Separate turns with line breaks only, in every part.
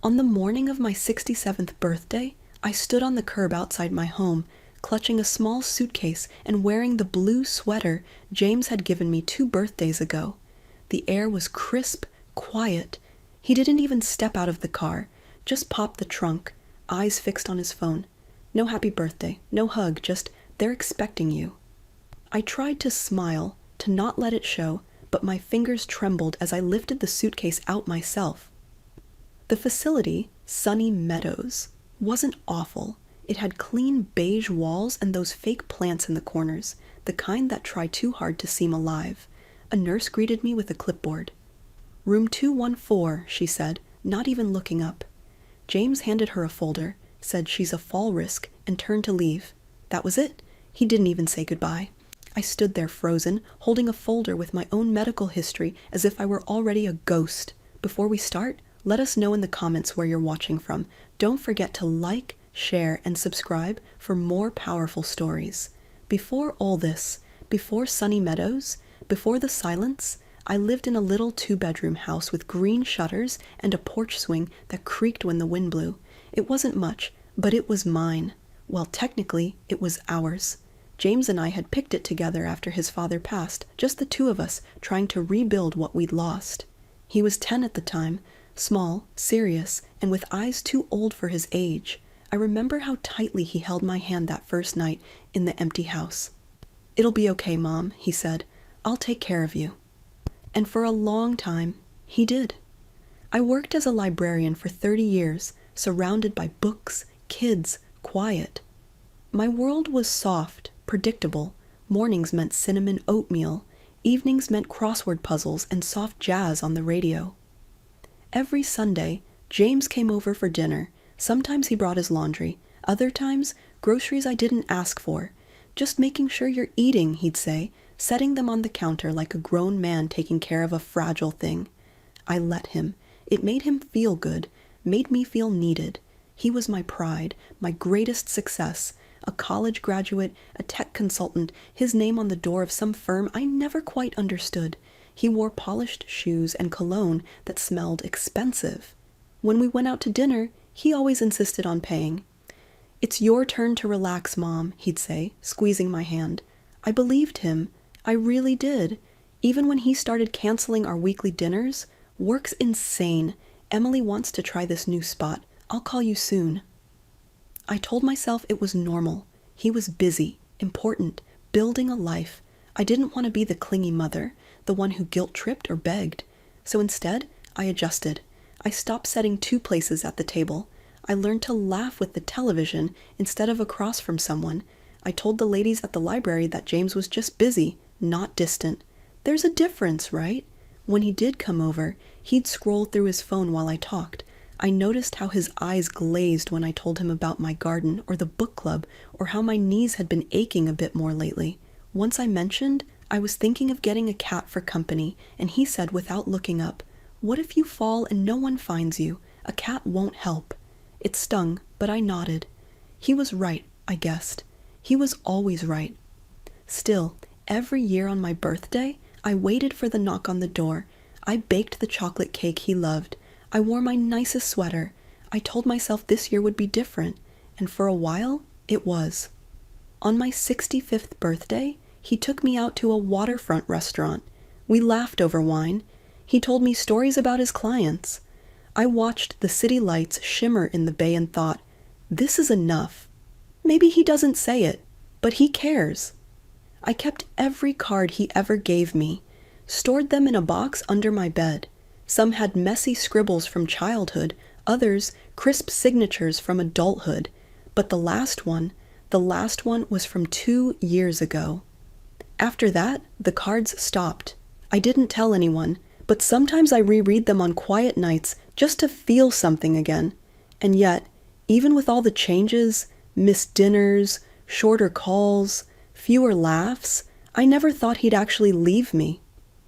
On the morning of my 67th birthday, I stood on the curb outside my home, clutching a small suitcase and wearing the blue sweater James had given me 2 birthdays ago. The air was crisp, quiet. He didn't even step out of the car, just popped the trunk, eyes fixed on his phone. No happy birthday, no hug, just, they're expecting you. I tried to smile, to not let it show, but my fingers trembled as I lifted the suitcase out myself. The facility, Sunny Meadows, wasn't awful. It had clean beige walls and those fake plants in the corners, the kind that try too hard to seem alive. A nurse greeted me with a clipboard. "Room 214, she said, not even looking up. James handed her a folder, said she's a fall risk, and turned to leave. That was it. He didn't even say goodbye. I stood there frozen, holding a folder with my own medical history as if I were already a ghost. Before we start, let us know in the comments where you're watching from. Don't forget to like, share, and subscribe for more powerful stories. Before all this, before Sunny Meadows, before the silence, I lived in a little 2-bedroom house with green shutters and a porch swing that creaked when the wind blew. It wasn't much, but it was mine. Well, technically, it was ours. James and I had picked it together after his father passed, just the 2 of us, trying to rebuild what we'd lost. He was 10 at the time, small, serious, and with eyes too old for his age. I remember how tightly he held my hand that first night in the empty house. "It'll be okay, Mom," he said. "I'll take care of you." And for a long time, he did. I worked as a librarian for 30 years, surrounded by books, kids, quiet. My world was soft, predictable. Mornings meant cinnamon oatmeal. Evenings meant crossword puzzles and soft jazz on the radio. Every Sunday, James came over for dinner. Sometimes he brought his laundry. Other times, groceries I didn't ask for. "Just making sure you're eating," he'd say, setting them on the counter like a grown man taking care of a fragile thing. I let him. It made him feel good, made me feel needed. He was my pride, my greatest success. A college graduate, a tech consultant, his name on the door of some firm I never quite understood. He wore polished shoes and cologne that smelled expensive. When we went out to dinner, he always insisted on paying. "It's your turn to relax, Mom," he'd say, squeezing my hand. I believed him. I really did. Even when he started canceling our weekly dinners, "Work's insane. Emily wants to try this new spot. I'll call you soon." I told myself it was normal. He was busy, important, building a life. I didn't want to be the clingy mother, the one who guilt-tripped or begged. So instead, I adjusted. I stopped setting 2 places at the table. I learned to laugh with the television instead of across from someone. I told the ladies at the library that James was just busy, not distant. There's a difference, right? When he did come over, he'd scroll through his phone while I talked. I noticed how his eyes glazed when I told him about my garden or the book club, or how my knees had been aching a bit more lately. Once I mentioned I was thinking of getting a cat for company, and he said without looking up, "What if you fall and no one finds you? A cat won't help." It stung, but I nodded. He was right, I guessed. He was always right. Still, every year on my birthday, I waited for the knock on the door. I baked the chocolate cake he loved. I wore my nicest sweater. I told myself this year would be different, and for a while, it was. On my 65th birthday, he took me out to a waterfront restaurant. We laughed over wine. He told me stories about his clients. I watched the city lights shimmer in the bay and thought, this is enough. Maybe he doesn't say it, but he cares. I kept every card he ever gave me, stored them in a box under my bed. Some had messy scribbles from childhood, others crisp signatures from adulthood. But the last one was from 2 years ago. After that, the cards stopped. I didn't tell anyone, but sometimes I reread them on quiet nights just to feel something again. And yet, even with all the changes, missed dinners, shorter calls, fewer laughs, I never thought he'd actually leave me.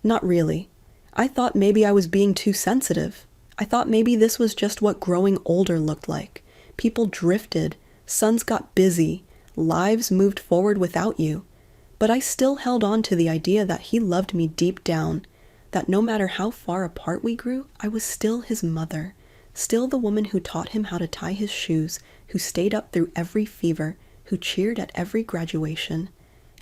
Not really. I thought maybe I was being too sensitive. I thought maybe this was just what growing older looked like. People drifted, sons got busy, lives moved forward without you. But I still held on to the idea that he loved me deep down, that no matter how far apart we grew, I was still his mother, Still the woman who taught him how to tie his shoes, who stayed up through every fever, who cheered at every graduation.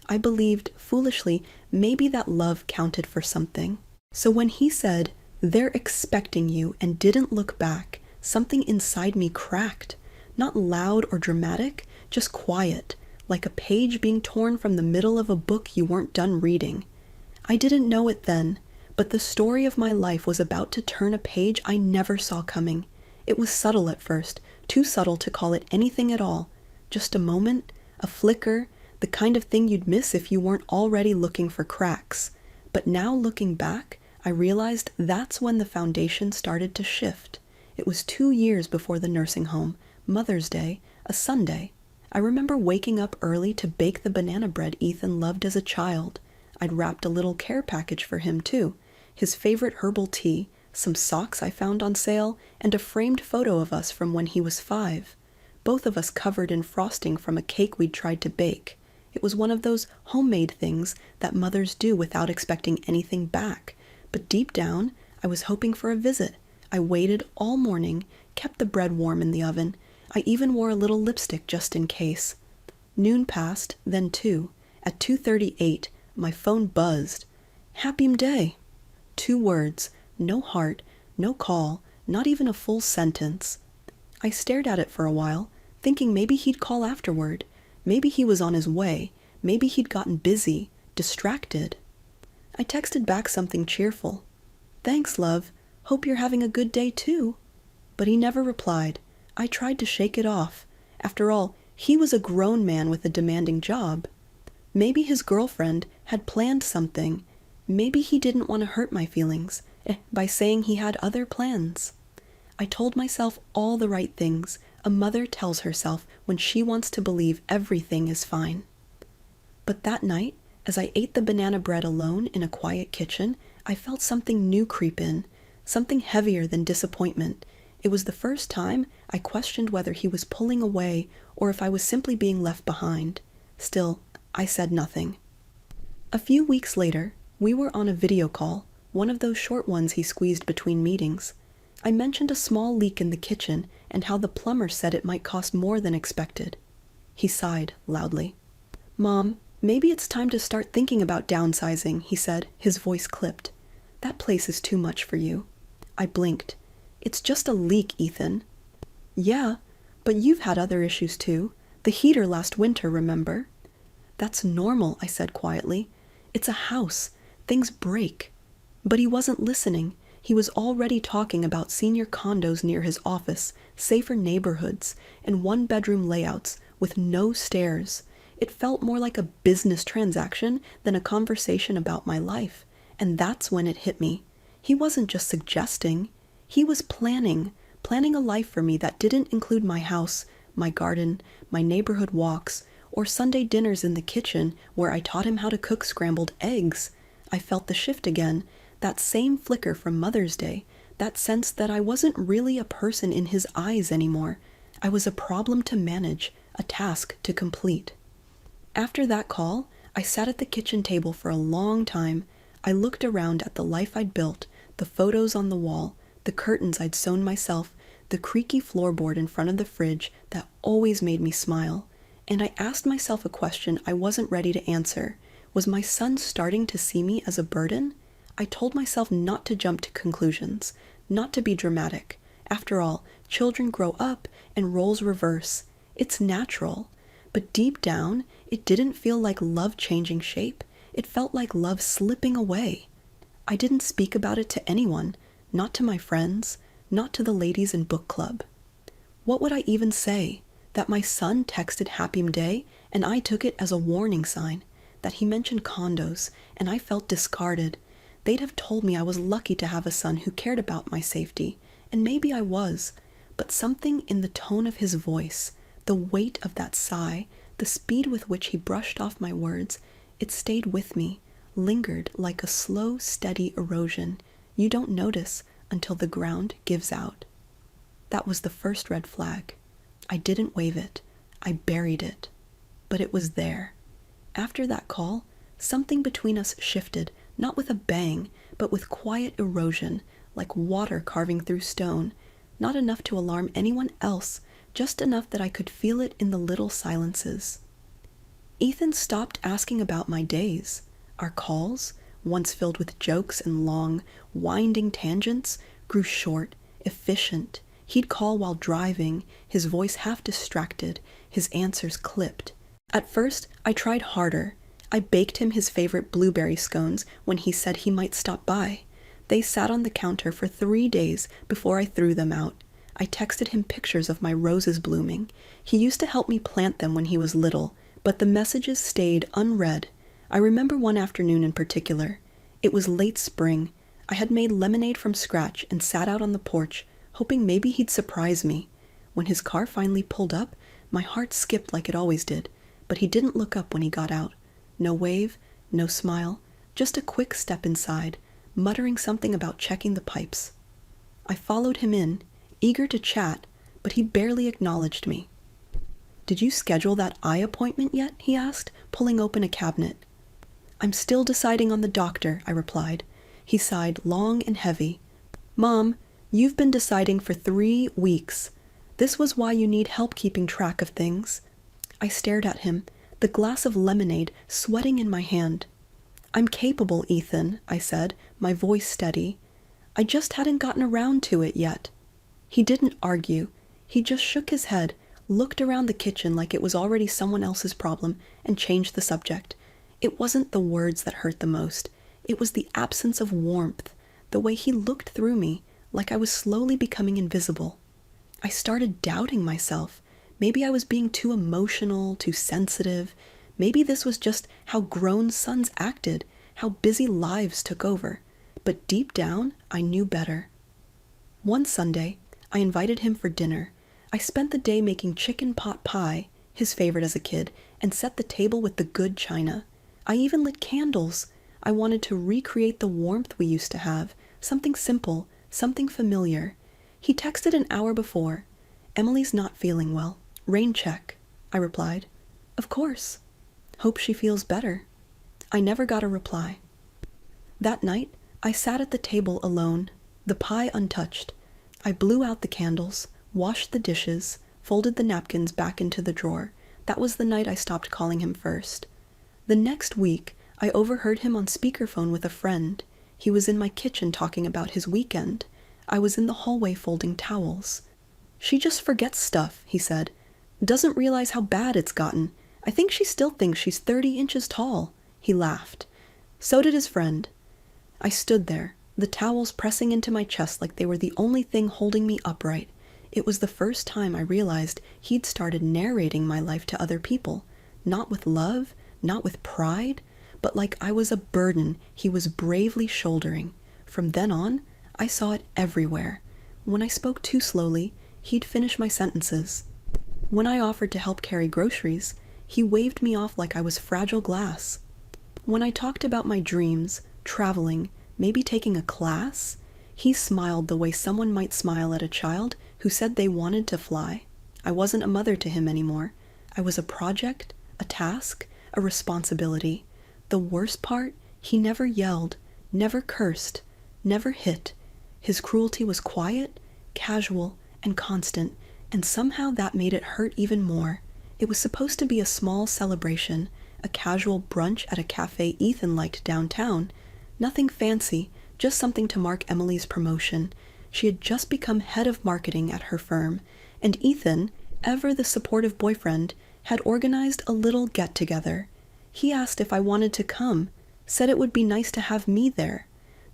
I believed, foolishly, maybe that love counted for something. So when he said, "They're expecting you," and didn't look back, something inside me cracked. Not loud or dramatic, just quiet, like a page being torn from the middle of a book you weren't done reading. I didn't know it then, but the story of my life was about to turn a page I never saw coming. It was subtle at first, too subtle to call it anything at all. Just a moment, a flicker, the kind of thing you'd miss if you weren't already looking for cracks. But now looking back, I realized that's when the foundation started to shift. It was 2 years before the nursing home, Mother's Day, a Sunday. I remember waking up early to bake the banana bread Ethan loved as a child. I'd wrapped a little care package for him too, his favorite herbal tea, some socks I found on sale, and a framed photo of us from when he was 5. Both of us covered in frosting from a cake we'd tried to bake. It was one of those homemade things that mothers do without expecting anything back. But deep down, I was hoping for a visit. I waited all morning, kept the bread warm in the oven. I even wore a little lipstick just in case. Noon passed, then 2. At 2:38, my phone buzzed. "Happy day." 2 words, no heart, no call, not even a full sentence. I stared at it for a while, thinking maybe he'd call afterward. Maybe he was on his way. Maybe he'd gotten busy, distracted. I texted back something cheerful. "Thanks, love. Hope you're having a good day too." But he never replied. I tried to shake it off. After all, he was a grown man with a demanding job. Maybe his girlfriend had planned something. Maybe he didn't want to hurt my feelings by saying he had other plans. I told myself all the right things a mother tells herself when she wants to believe everything is fine. But that night, as I ate the banana bread alone in a quiet kitchen, I felt something new creep in, something heavier than disappointment. It was the first time I questioned whether he was pulling away or if I was simply being left behind. Still, I said nothing. A few weeks later, we were on a video call, one of those short ones he squeezed between meetings. I mentioned a small leak in the kitchen and how the plumber said it might cost more than expected. He sighed loudly. "Mom, maybe it's time to start thinking about downsizing," he said, his voice clipped. "That place is too much for you." I blinked. "It's just a leak, Ethan." "Yeah, but you've had other issues too. The heater last winter, remember?" "That's normal," I said quietly. "It's a house. Things break." But he wasn't listening. He was already talking about senior condos near his office, safer neighborhoods, and one-bedroom layouts with no stairs. It felt more like a business transaction than a conversation about my life. And that's when it hit me. He wasn't just suggesting. He was planning a life for me that didn't include my house, my garden, my neighborhood walks, or Sunday dinners in the kitchen where I taught him how to cook scrambled eggs. I felt the shift again, that same flicker from Mother's Day, that sense that I wasn't really a person in his eyes anymore. I was a problem to manage, a task to complete. After that call, I sat at the kitchen table for a long time. I looked around at the life I'd built, the photos on the wall, the curtains I'd sewn myself, the creaky floorboard in front of the fridge that always made me smile. And I asked myself a question I wasn't ready to answer. Was my son starting to see me as a burden? I told myself not to jump to conclusions, not to be dramatic. After all, children grow up and roles reverse. It's natural. But deep down, it didn't feel like love changing shape. It felt like love slipping away. I didn't speak about it to anyone, not to my friends, not to the ladies in book club. What would I even say? That my son texted Happy Day and I took it as a warning sign, that he mentioned condos and I felt discarded. They'd have told me I was lucky to have a son who cared about my safety, and maybe I was, but something in the tone of his voice, the weight of that sigh, the speed with which he brushed off my words, it stayed with me, lingered like a slow, steady erosion you don't notice until the ground gives out. That was the first red flag. I didn't wave it. I buried it. But it was there. After that call, something between us shifted, not with a bang, but with quiet erosion, like water carving through stone. Not enough to alarm anyone else, just enough that I could feel it in the little silences. Ethan stopped asking about my days. Our calls, once filled with jokes and long, winding tangents, grew short, efficient. He'd call while driving, his voice half distracted, his answers clipped. At first, I tried harder. I baked him his favorite blueberry scones when he said he might stop by. They sat on the counter for 3 days before I threw them out. I texted him pictures of my roses blooming. He used to help me plant them when he was little, but the messages stayed unread. I remember one afternoon in particular. It was late spring. I had made lemonade from scratch and sat out on the porch, hoping maybe he'd surprise me. When his car finally pulled up, my heart skipped like it always did, but he didn't look up when he got out. No wave, no smile, just a quick step inside, muttering something about checking the pipes. I followed him in, eager to chat, but he barely acknowledged me. "Did you schedule that eye appointment yet?" he asked, pulling open a cabinet. "I'm still deciding on the doctor," I replied. He sighed long and heavy. "Mom, you've been deciding for 3 weeks. This was why you need help keeping track of things." I stared at him, the glass of lemonade sweating in my hand. "I'm capable, Ethan," I said, my voice steady. "I just hadn't gotten around to it yet." He didn't argue. He just shook his head, looked around the kitchen like it was already someone else's problem, and changed the subject. It wasn't the words that hurt the most. It was the absence of warmth, the way he looked through me, like I was slowly becoming invisible. I started doubting myself. Maybe I was being too emotional, too sensitive. Maybe this was just how grown sons acted, how busy lives took over. But deep down, I knew better. One Sunday, I invited him for dinner. I spent the day making chicken pot pie, his favorite as a kid, and set the table with the good china. I even lit candles. I wanted to recreate the warmth we used to have, something simple, something familiar. He texted an hour before. "Emily's not feeling well. Rain check," I replied. "Of course. Hope she feels better." I never got a reply. That night, I sat at the table alone, the pie untouched. I blew out the candles, washed the dishes, folded the napkins back into the drawer. That was the night I stopped calling him first. The next week, I overheard him on speakerphone with a friend. He was in my kitchen talking about his weekend. I was in the hallway folding towels. "She just forgets stuff," he said. "Doesn't realize how bad it's gotten. I think she still thinks she's 30 inches tall." He laughed. So did his friend. I stood there, the towels pressing into my chest like they were the only thing holding me upright. It was the first time I realized he'd started narrating my life to other people, not with love, not with pride, but like I was a burden he was bravely shouldering. From then on, I saw it everywhere. When I spoke too slowly, he'd finish my sentences. When I offered to help carry groceries, he waved me off like I was fragile glass. When I talked about my dreams, traveling, maybe taking a class, he smiled the way someone might smile at a child who said they wanted to fly. I wasn't a mother to him anymore. I was a project, a task, a responsibility. The worst part, he never yelled, never cursed, never hit. His cruelty was quiet, casual, and constant, and somehow that made it hurt even more. It was supposed to be a small celebration, a casual brunch at a cafe Ethan liked downtown. Nothing fancy, just something to mark Emily's promotion. She had just become head of marketing at her firm, and Ethan, ever the supportive boyfriend, had organized a little get-together. He asked if I wanted to come, said it would be nice to have me there.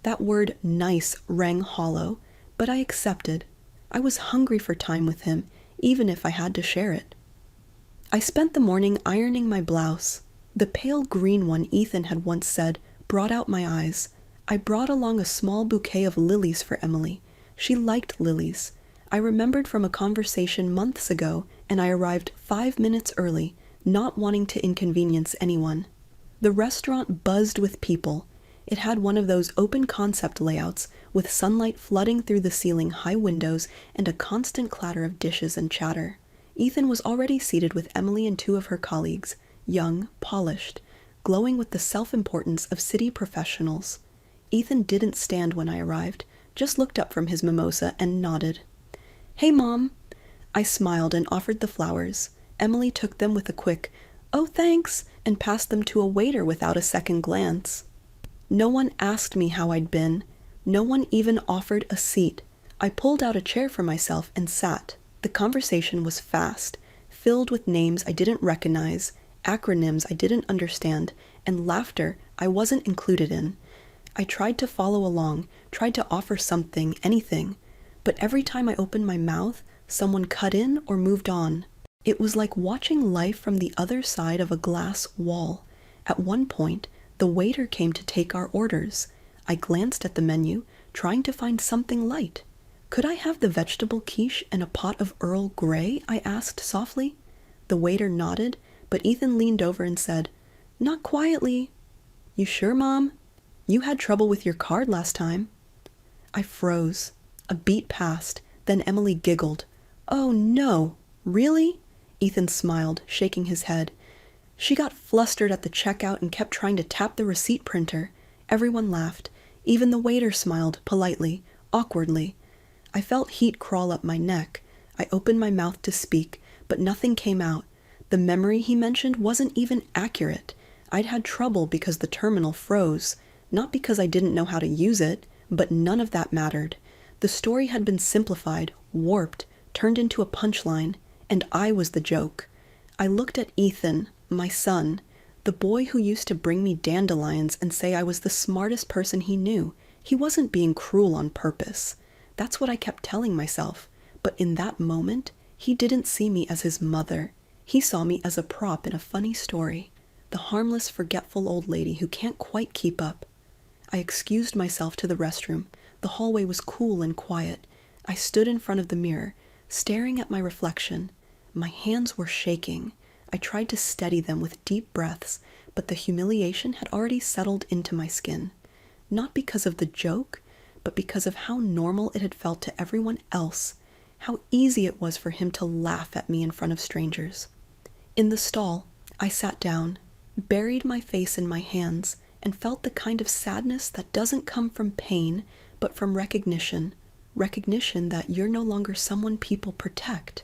That word nice rang hollow, but I accepted. I was hungry for time with him, even if I had to share it. I spent the morning ironing my blouse. The pale green one Ethan had once said brought out my eyes. I brought along a small bouquet of lilies for Emily. She liked lilies. I remembered from a conversation months ago, and I arrived 5 minutes early, not wanting to inconvenience anyone. The restaurant buzzed with people. It had one of those open concept layouts with sunlight flooding through the ceiling high windows and a constant clatter of dishes and chatter. Ethan was already seated with Emily and 2 of her colleagues, young, polished, glowing with the self-importance of city professionals. Ethan didn't stand when I arrived, just looked up from his mimosa and nodded. "Hey, Mom." I smiled and offered the flowers. Emily took them with a quick, "Oh, thanks," and passed them to a waiter without a second glance. No one asked me how I'd been. No one even offered a seat. I pulled out a chair for myself and sat. The conversation was fast, filled with names I didn't recognize, acronyms I didn't understand, and laughter I wasn't included in. I tried to follow along, tried to offer something, anything, but every time I opened my mouth, someone cut in or moved on. It was like watching life from the other side of a glass wall. At one point, the waiter came to take our orders. I glanced at the menu, trying to find something light. "Could I have the vegetable quiche and a pot of Earl Grey?" I asked softly. The waiter nodded, but Ethan leaned over and said, "Not quietly." "You sure, Mom? You had trouble with your card last time." I froze. A beat passed, then Emily giggled. "Oh no, really?" Ethan smiled, shaking his head. "She got flustered at the checkout and kept trying to tap the receipt printer." Everyone laughed. Even the waiter smiled, politely, awkwardly. I felt heat crawl up my neck. I opened my mouth to speak, but nothing came out. The memory he mentioned wasn't even accurate. I'd had trouble because the terminal froze, not because I didn't know how to use it, but none of that mattered. The story had been simplified, warped, turned into a punchline, and I was the joke. I looked at Ethan, my son, the boy who used to bring me dandelions and say I was the smartest person he knew. He wasn't being cruel on purpose. That's what I kept telling myself. But in that moment, he didn't see me as his mother. He saw me as a prop in a funny story. The harmless, forgetful old lady who can't quite keep up. I excused myself to the restroom. The hallway was cool and quiet. I stood in front of the mirror, staring at my reflection. My hands were shaking. I tried to steady them with deep breaths, but the humiliation had already settled into my skin. Not because of the joke, but because of how normal it had felt to everyone else, how easy it was for him to laugh at me in front of strangers. In the stall, I sat down, buried my face in my hands, and felt the kind of sadness that doesn't come from pain, but from recognition. Recognition that you're no longer someone people protect.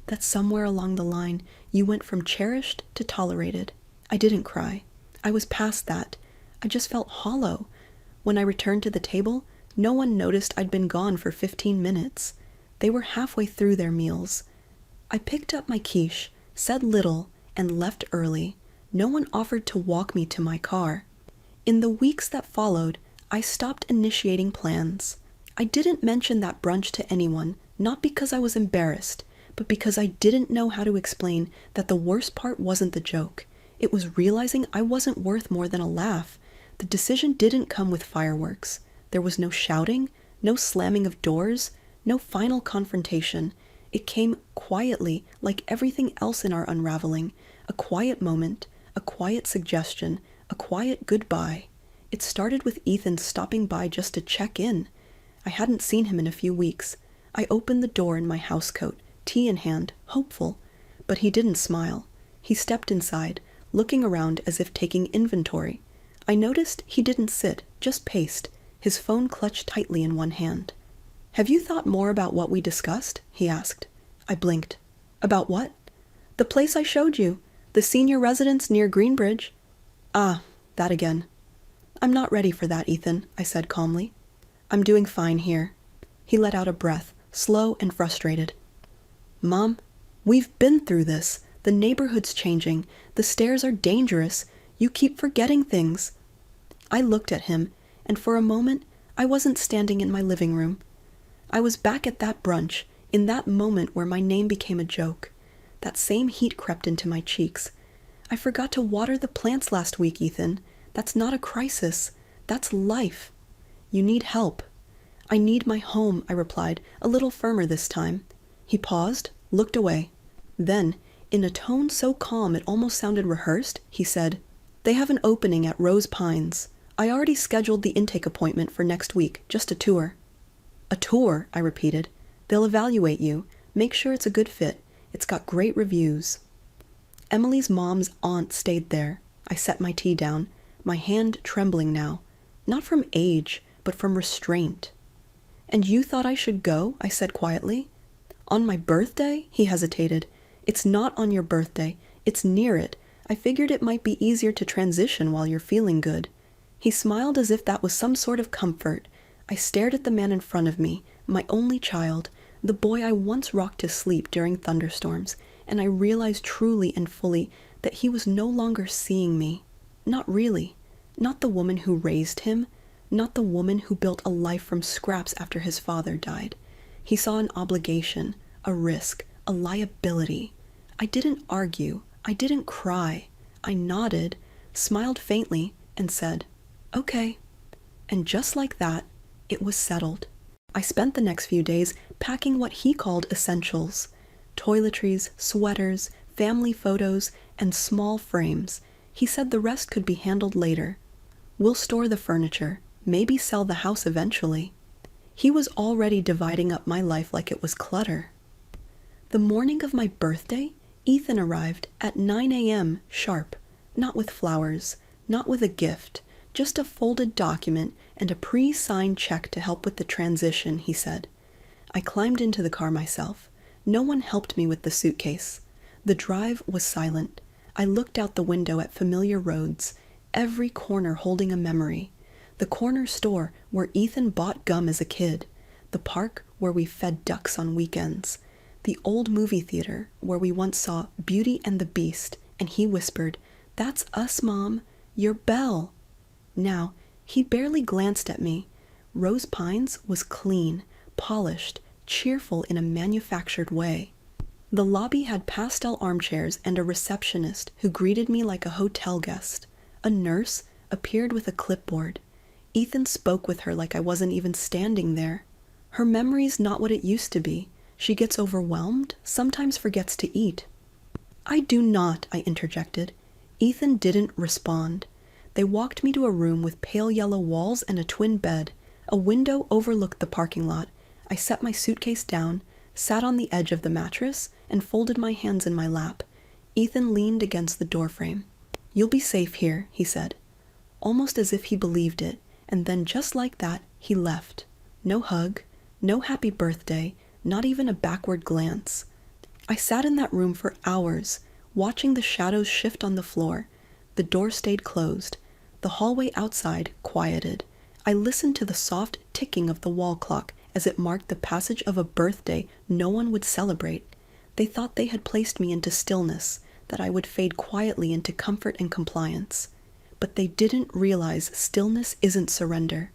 That somewhere along the line, you went from cherished to tolerated. I didn't cry. I was past that. I just felt hollow. When I returned to the table, no one noticed I'd been gone for 15 minutes. They were halfway through their meals. I picked up my quiche, said little, and left early. No one offered to walk me to my car. In the weeks that followed, I stopped initiating plans. I didn't mention that brunch to anyone, not because I was embarrassed, but because I didn't know how to explain that the worst part wasn't the joke. It was realizing I wasn't worth more than a laugh. The decision didn't come with fireworks. There was no shouting, no slamming of doors, no final confrontation. It came quietly, like everything else in our unraveling. A quiet moment, a quiet suggestion, a quiet goodbye. It started with Ethan stopping by just to check in. I hadn't seen him in a few weeks. I opened the door in my housecoat, tea in hand, hopeful. But he didn't smile. He stepped inside, looking around as if taking inventory. I noticed he didn't sit, just paced, his phone clutched tightly in one hand. "Have you thought more about what we discussed?" he asked. I blinked. "About what?" "The place I showed you, the senior residence near Greenbridge." "Ah, that again." "I'm not ready for that, Ethan," I said calmly. "I'm doing fine here." He let out a breath, slow and frustrated. "Mom, we've been through this. The neighborhood's changing. The stairs are dangerous. You keep forgetting things." I looked at him, and for a moment, I wasn't standing in my living room. I was back at that brunch, in that moment where my name became a joke. That same heat crept into my cheeks. "I forgot to water the plants last week, Ethan. That's not a crisis. That's life. You need help." "I need my home," I replied, a little firmer this time. He paused, looked away. Then, in a tone so calm it almost sounded rehearsed, he said, "They have an opening at Rose Pines. I already scheduled the intake appointment for next week, just a tour." "A tour," I repeated. "They'll evaluate you, make sure it's a good fit. It's got great reviews." Emily's mom's aunt stayed there. I set my tea down, my hand trembling now, not from age, but from restraint. "And you thought I should go?" I said quietly. On my birthday? He hesitated. It's not on your birthday. It's near it. I figured it might be easier to transition while you're feeling good. He smiled as if that was some sort of comfort. I stared at the man in front of me, my only child, the boy I once rocked to sleep during thunderstorms, and I realized truly and fully that he was no longer seeing me. Not really. Not the woman who raised him. Not the woman who built a life from scraps after his father died. He saw an obligation, a risk, a liability. I didn't argue. I didn't cry. I nodded, smiled faintly, and said, "Okay." And just like that, it was settled. I spent the next few days packing what he called essentials: toiletries, sweaters, family photos, and small frames. He said the rest could be handled later. We'll store the furniture, maybe sell the house eventually. He was already dividing up my life like it was clutter. The morning of my birthday, Ethan arrived at 9 a.m. sharp, not with flowers, not with a gift, just a folded document and a pre-signed check to help with the transition, he said. I climbed into the car myself. No one helped me with the suitcase. The drive was silent. I looked out the window at familiar roads, every corner holding a memory. The corner store where Ethan bought gum as a kid, the park where we fed ducks on weekends, the old movie theater where we once saw Beauty and the Beast, and he whispered, "That's us, Mom, your Belle." Now, he barely glanced at me. Rose Pines was clean, polished, cheerful in a manufactured way. The lobby had pastel armchairs and a receptionist who greeted me like a hotel guest. A nurse appeared with a clipboard. Ethan spoke with her like I wasn't even standing there. Her memory's not what it used to be. She gets overwhelmed, sometimes forgets to eat. "I do not," I interjected. Ethan didn't respond. They walked me to a room with pale yellow walls and a twin bed. A window overlooked the parking lot. I set my suitcase down, sat on the edge of the mattress, and folded my hands in my lap. Ethan leaned against the doorframe. "You'll be safe here," he said. Almost as if he believed it, and then just like that, he left. No hug, no happy birthday, not even a backward glance. I sat in that room for hours, watching the shadows shift on the floor. The door stayed closed. The hallway outside quieted. I listened to the soft ticking of the wall clock as it marked the passage of a birthday no one would celebrate. They thought they had placed me into stillness, that I would fade quietly into comfort and compliance. But they didn't realize stillness isn't surrender.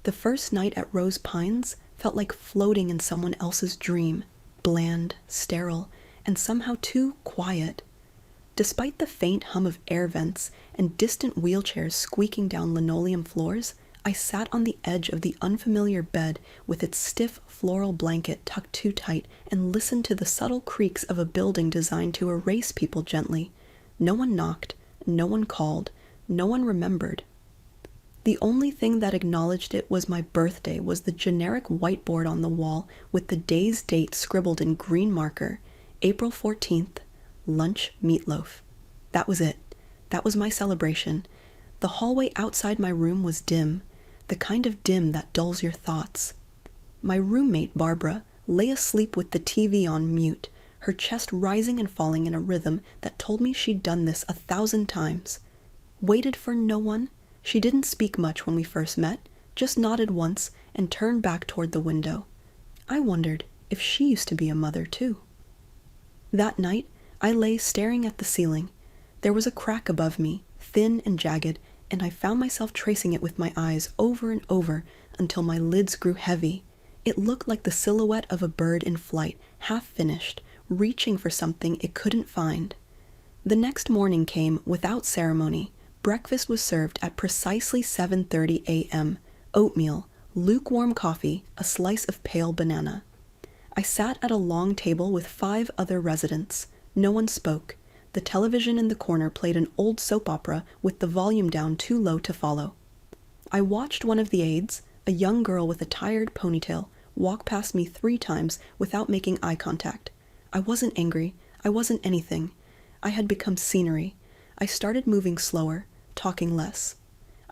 The first night at Rose Pines felt like floating in someone else's dream, bland, sterile, and somehow too quiet. Despite the faint hum of air vents and distant wheelchairs squeaking down linoleum floors, I sat on the edge of the unfamiliar bed with its stiff floral blanket tucked too tight and listened to the subtle creaks of a building designed to erase people gently. No one knocked, no one called, no one remembered. The only thing that acknowledged it was my birthday was the generic whiteboard on the wall with the day's date scribbled in green marker, April 14th, lunch meatloaf. That was it. That was my celebration. The hallway outside my room was dim, the kind of dim that dulls your thoughts. My roommate, Barbara, lay asleep with the TV on mute, her chest rising and falling in a rhythm that told me she'd done this 1,000 times. Waited for no one. She didn't speak much when we first met, just nodded once and turned back toward the window. I wondered if she used to be a mother too. That night, I lay staring at the ceiling. There was a crack above me, thin and jagged, and I found myself tracing it with my eyes over and over until my lids grew heavy. It looked like the silhouette of a bird in flight, half finished, reaching for something it couldn't find. The next morning came without ceremony. Breakfast was served at precisely 7:30 a.m. Oatmeal, lukewarm coffee, a slice of pale banana. I sat at a long table with 5 other residents. No one spoke. The television in the corner played an old soap opera with the volume down too low to follow. I watched one of the aides, a young girl with a tired ponytail, walk past me 3 times without making eye contact. I wasn't angry. I wasn't anything. I had become scenery. I started moving slower, talking less.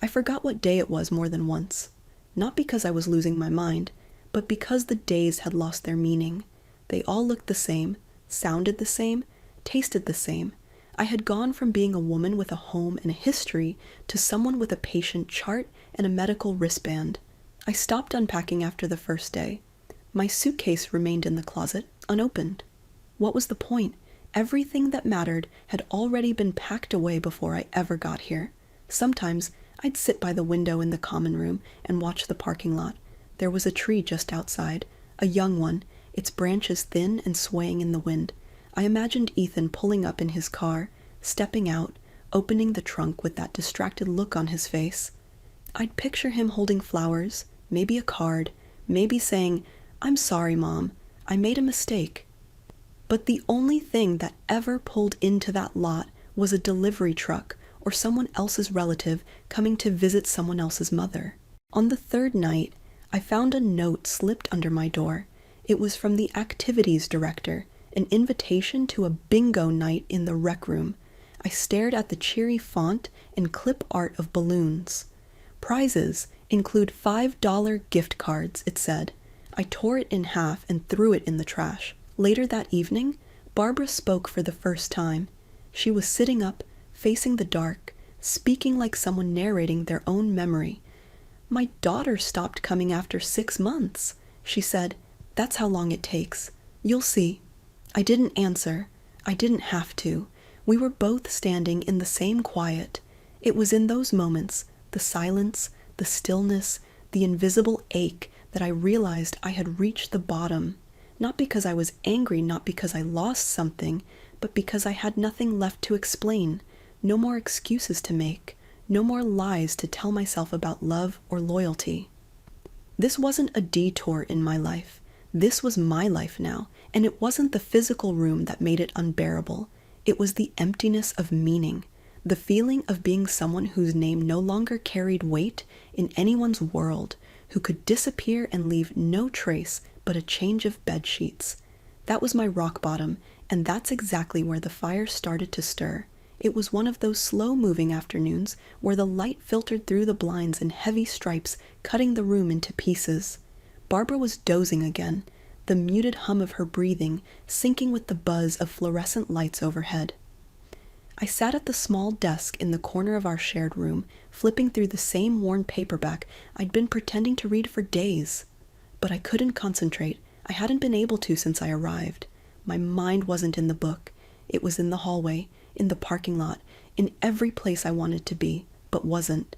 I forgot what day it was more than once. Not because I was losing my mind, but because the days had lost their meaning. They all looked the same, sounded the same, tasted the same. I had gone from being a woman with a home and a history to someone with a patient chart and a medical wristband. I stopped unpacking after the first day. My suitcase remained in the closet, unopened. What was the point? Everything that mattered had already been packed away before I ever got here. Sometimes I'd sit by the window in the common room and watch the parking lot. There was a tree just outside, a young one, its branches thin and swaying in the wind. I imagined Ethan pulling up in his car, stepping out, opening the trunk with that distracted look on his face. I'd picture him holding flowers, maybe a card, maybe saying, "I'm sorry, Mom, I made a mistake." But the only thing that ever pulled into that lot was a delivery truck or someone else's relative coming to visit someone else's mother. On the third night, I found a note slipped under my door. It was from the activities director, an invitation to a bingo night in the rec room. I stared at the cheery font and clip art of balloons. Prizes include $5 gift cards, it said. I tore it in half and threw it in the trash. Later that evening, Barbara spoke for the first time. She was sitting up, facing the dark, speaking like someone narrating their own memory. "My daughter stopped coming after 6 months," she said. "That's how long it takes. You'll see." I didn't answer. I didn't have to. We were both standing in the same quiet. It was in those moments, the silence, the stillness, the invisible ache, that I realized I had reached the bottom. Not because I was angry, not because I lost something, but because I had nothing left to explain, no more excuses to make, no more lies to tell myself about love or loyalty. This wasn't a detour in my life. This was my life now, and it wasn't the physical room that made it unbearable. It was the emptiness of meaning, the feeling of being someone whose name no longer carried weight in anyone's world, who could disappear and leave no trace but a change of bed sheets. That was my rock bottom, and that's exactly where the fire started to stir. It was one of those slow-moving afternoons where the light filtered through the blinds in heavy stripes, cutting the room into pieces. Barbara was dozing again, the muted hum of her breathing syncing with the buzz of fluorescent lights overhead. I sat at the small desk in the corner of our shared room, flipping through the same worn paperback I'd been pretending to read for days. But I couldn't concentrate. I hadn't been able to since I arrived. My mind wasn't in the book. It was in the hallway, in the parking lot, in every place I wanted to be, but wasn't.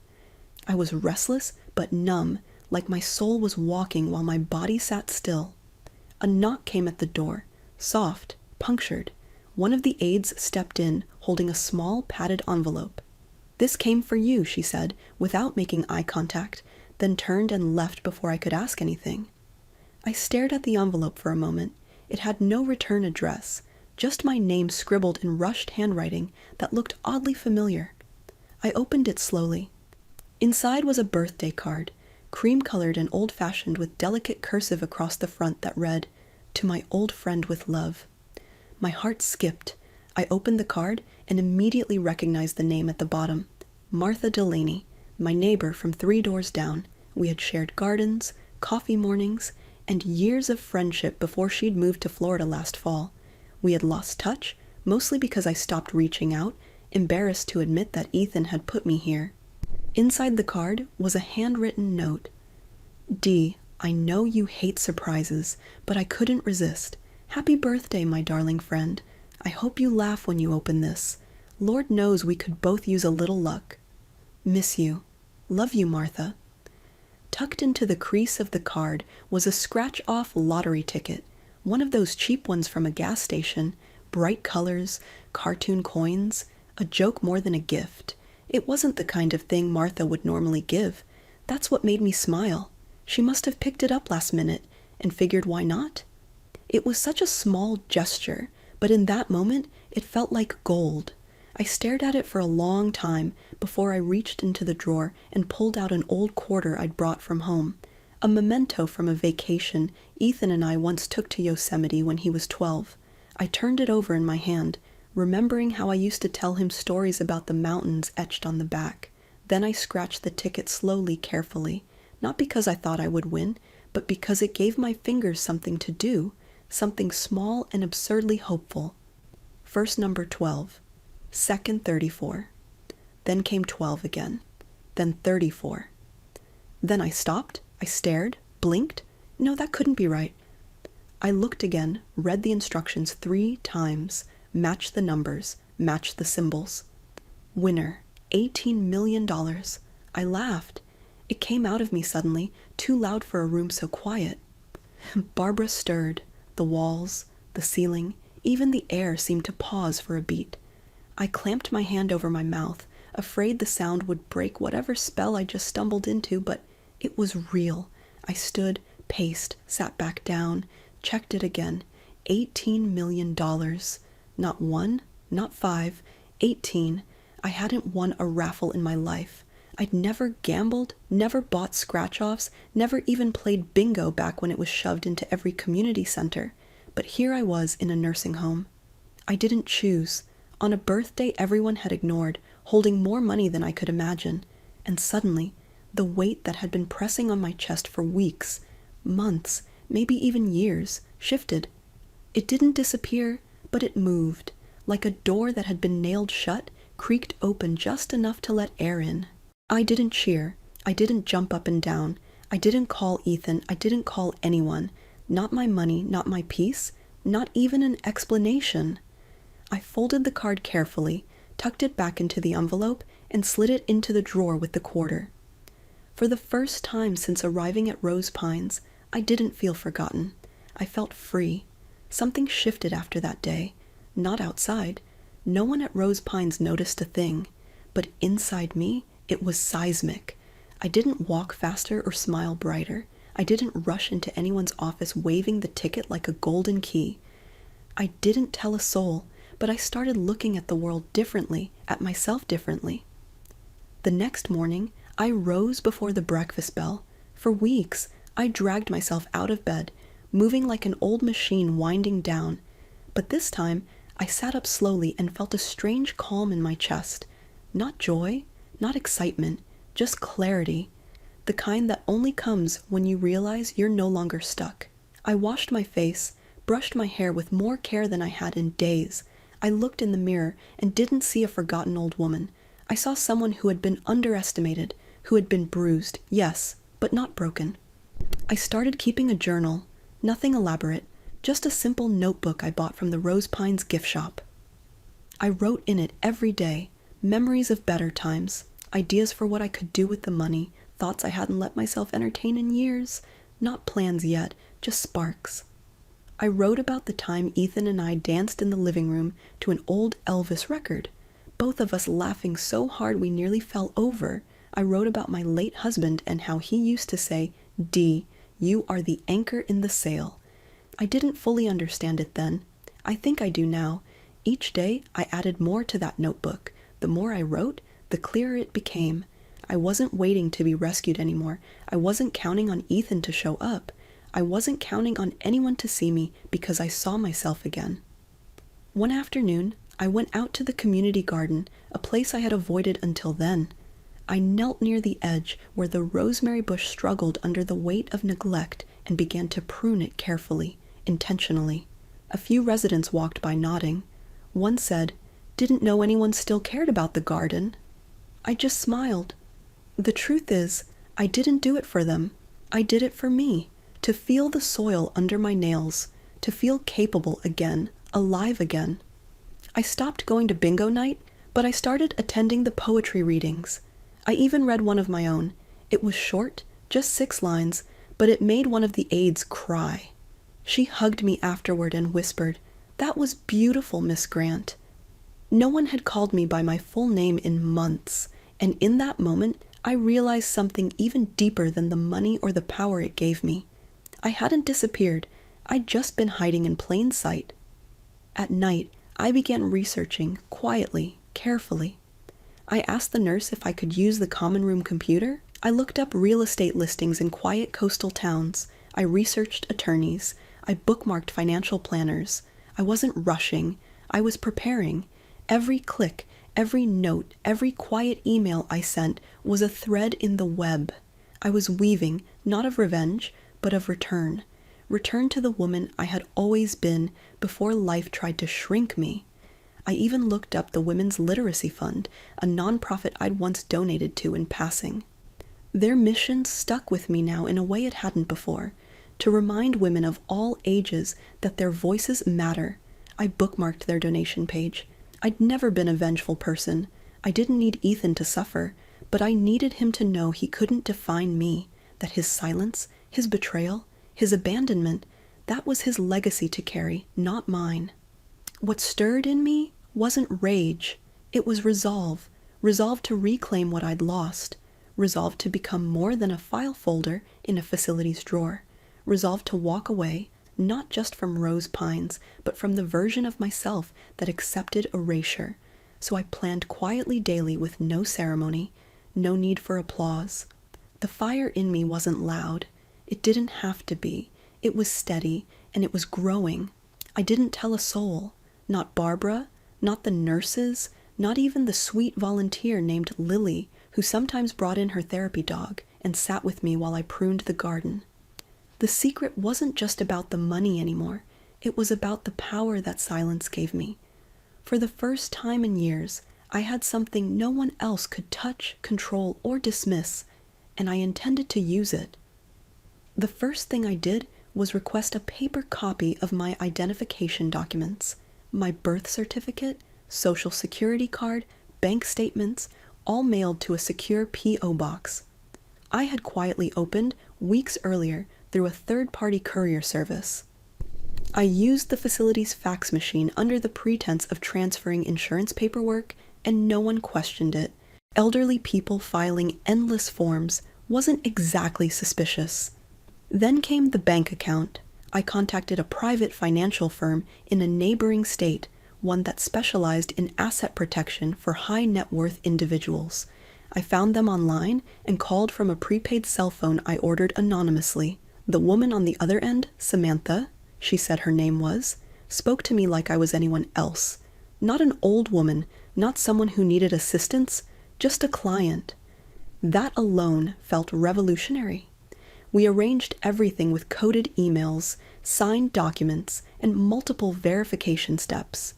I was restless but numb, like my soul was walking while my body sat still. A knock came at the door, soft, punctured. One of the aides stepped in, holding a small padded envelope. "This came for you," she said, without making eye contact, then turned and left before I could ask anything. I stared at the envelope for a moment. It had no return address, just my name scribbled in rushed handwriting that looked oddly familiar. I opened it slowly. Inside was a birthday card, cream-colored and old-fashioned with delicate cursive across the front that read, "To my old friend with love." My heart skipped. I opened the card and immediately recognized the name at the bottom. Martha Delaney, my neighbor from 3 doors down. We had shared gardens, coffee mornings, and years of friendship before she'd moved to Florida last fall. We had lost touch, mostly because I stopped reaching out, embarrassed to admit that Ethan had put me here. Inside the card was a handwritten note. "Dee, I know you hate surprises, but I couldn't resist. Happy birthday, my darling friend. I hope you laugh when you open this. Lord knows we could both use a little luck. Miss you. Love you, Martha." Tucked into the crease of the card was a scratch-off lottery ticket, one of those cheap ones from a gas station, bright colors, cartoon coins, a joke more than a gift. It wasn't the kind of thing Martha would normally give. That's what made me smile. She must have picked it up last minute and figured why not? It was such a small gesture, but in that moment it felt like gold. I stared at it for a long time before I reached into the drawer and pulled out an old quarter I'd brought from home, a memento from a vacation Ethan and I once took to Yosemite when he was 12. I turned it over in my hand, remembering how I used to tell him stories about the mountains etched on the back. Then I scratched the ticket slowly, carefully, not because I thought I would win, but because it gave my fingers something to do, something small and absurdly hopeful. First number 12, second 34. Then came 12 again, then 34. Then I stopped, I stared, blinked. No, that couldn't be right. I looked again, read the instructions 3 times, matched the numbers, matched the symbols. Winner, $18 million. I laughed. It came out of me suddenly, too loud for a room so quiet. Barbara stirred. The walls, the ceiling, even the air seemed to pause for a beat. I clamped my hand over my mouth, afraid the sound would break whatever spell I just stumbled into, but it was real. I stood, paced, sat back down, checked it again. $18 million. Not 1, not 5, 18. I hadn't won a raffle in my life. I'd never gambled, never bought scratch-offs, never even played bingo back when it was shoved into every community center. But here I was in a nursing home. I didn't choose. On a birthday everyone had ignored, holding more money than I could imagine. And suddenly, the weight that had been pressing on my chest for weeks, months, maybe even years, shifted. It didn't disappear, but it moved, like a door that had been nailed shut, creaked open just enough to let air in. I didn't cheer. I didn't jump up and down. I didn't call Ethan. I didn't call anyone. Not my money, not my peace, not even an explanation. I folded the card carefully, tucked it back into the envelope, and slid it into the drawer with the quarter. For the first time since arriving at Rose Pines, I didn't feel forgotten. I felt free. Something shifted after that day. Not outside. No one at Rose Pines noticed a thing. But inside me, it was seismic. I didn't walk faster or smile brighter. I didn't rush into anyone's office waving the ticket like a golden key. I didn't tell a soul, but I started looking at the world differently, at myself differently. The next morning, I rose before the breakfast bell. For weeks, I dragged myself out of bed, moving like an old machine winding down. But this time, I sat up slowly and felt a strange calm in my chest. Not joy, not excitement, just clarity. The kind that only comes when you realize you're no longer stuck. I washed my face, brushed my hair with more care than I had in days. I looked in the mirror and didn't see a forgotten old woman. I saw someone who had been underestimated, who had been bruised, yes, but not broken. I started keeping a journal, nothing elaborate, just a simple notebook I bought from the Rose Pines gift shop. I wrote in it every day, memories of better times, ideas for what I could do with the money, thoughts I hadn't let myself entertain in years, not plans yet, just sparks. I wrote about the time Ethan and I danced in the living room to an old Elvis record, both of us laughing so hard we nearly fell over. I wrote about my late husband and how he used to say, "Dee, you are the anchor in the sail." I didn't fully understand it then. I think I do now. Each day I added more to that notebook. The more I wrote, the clearer it became. I wasn't waiting to be rescued anymore. I wasn't counting on Ethan to show up. I wasn't counting on anyone to see me because I saw myself again. One afternoon, I went out to the community garden, a place I had avoided until then. I knelt near the edge where the rosemary bush struggled under the weight of neglect and began to prune it carefully, intentionally. A few residents walked by nodding. One said, "Didn't know anyone still cared about the garden." I just smiled. The truth is, I didn't do it for them. I did it for me, to feel the soil under my nails, to feel capable again, alive again. I stopped going to bingo night, but I started attending the poetry readings. I even read one of my own. It was short, just 6 lines, but it made one of the aides cry. She hugged me afterward and whispered, "That was beautiful, Miss Grant." No one had called me by my full name in months, and in that moment, I realized something even deeper than the money or the power it gave me. I hadn't disappeared. I'd just been hiding in plain sight. At night, I began researching, quietly, carefully. I asked the nurse if I could use the common room computer. I looked up real estate listings in quiet coastal towns. I researched attorneys. I bookmarked financial planners. I wasn't rushing. I was preparing. Every click, every note, every quiet email I sent was a thread in the web. I was weaving, not of revenge, but of return. return to the woman I had always been before life tried to shrink me. I even looked up the Women's Literacy Fund, a nonprofit I'd once donated to in passing. Their mission stuck with me now in a way it hadn't before, to remind women of all ages that their voices matter. I bookmarked their donation page. I'd never been a vengeful person. I didn't need Ethan to suffer, but I needed him to know he couldn't define me, that his silence, his betrayal, his abandonment, that was his legacy to carry, not mine. What stirred in me wasn't rage. It was resolve to reclaim what I'd lost, resolve to become more than a file folder in a facility's drawer, resolve to walk away, not just from Rose Pines, but from the version of myself that accepted erasure. So I planned quietly daily with no ceremony, no need for applause. The fire in me wasn't loud. It didn't have to be. It was steady, and it was growing. I didn't tell a soul, not Barbara, not the nurses, not even the sweet volunteer named Lily, who sometimes brought in her therapy dog and sat with me while I pruned the garden. The secret wasn't just about the money anymore. It was about the power that silence gave me. For the first time in years, I had something no one else could touch, control, or dismiss, and I intended to use it. The first thing I did was request a paper copy of my identification documents, my birth certificate, social security card, bank statements, all mailed to a secure P.O. box. I had quietly opened, weeks earlier, through a third-party courier service. I used the facility's fax machine under the pretense of transferring insurance paperwork, and no one questioned it. Elderly people filing endless forms wasn't exactly suspicious. Then came the bank account. I contacted a private financial firm in a neighboring state, one that specialized in asset protection for high net worth individuals. I found them online and called from a prepaid cell phone I ordered anonymously. The woman on the other end, Samantha, she said her name was, spoke to me like I was anyone else. Not an old woman, not someone who needed assistance, just a client. That alone felt revolutionary. We arranged everything with coded emails, signed documents, and multiple verification steps.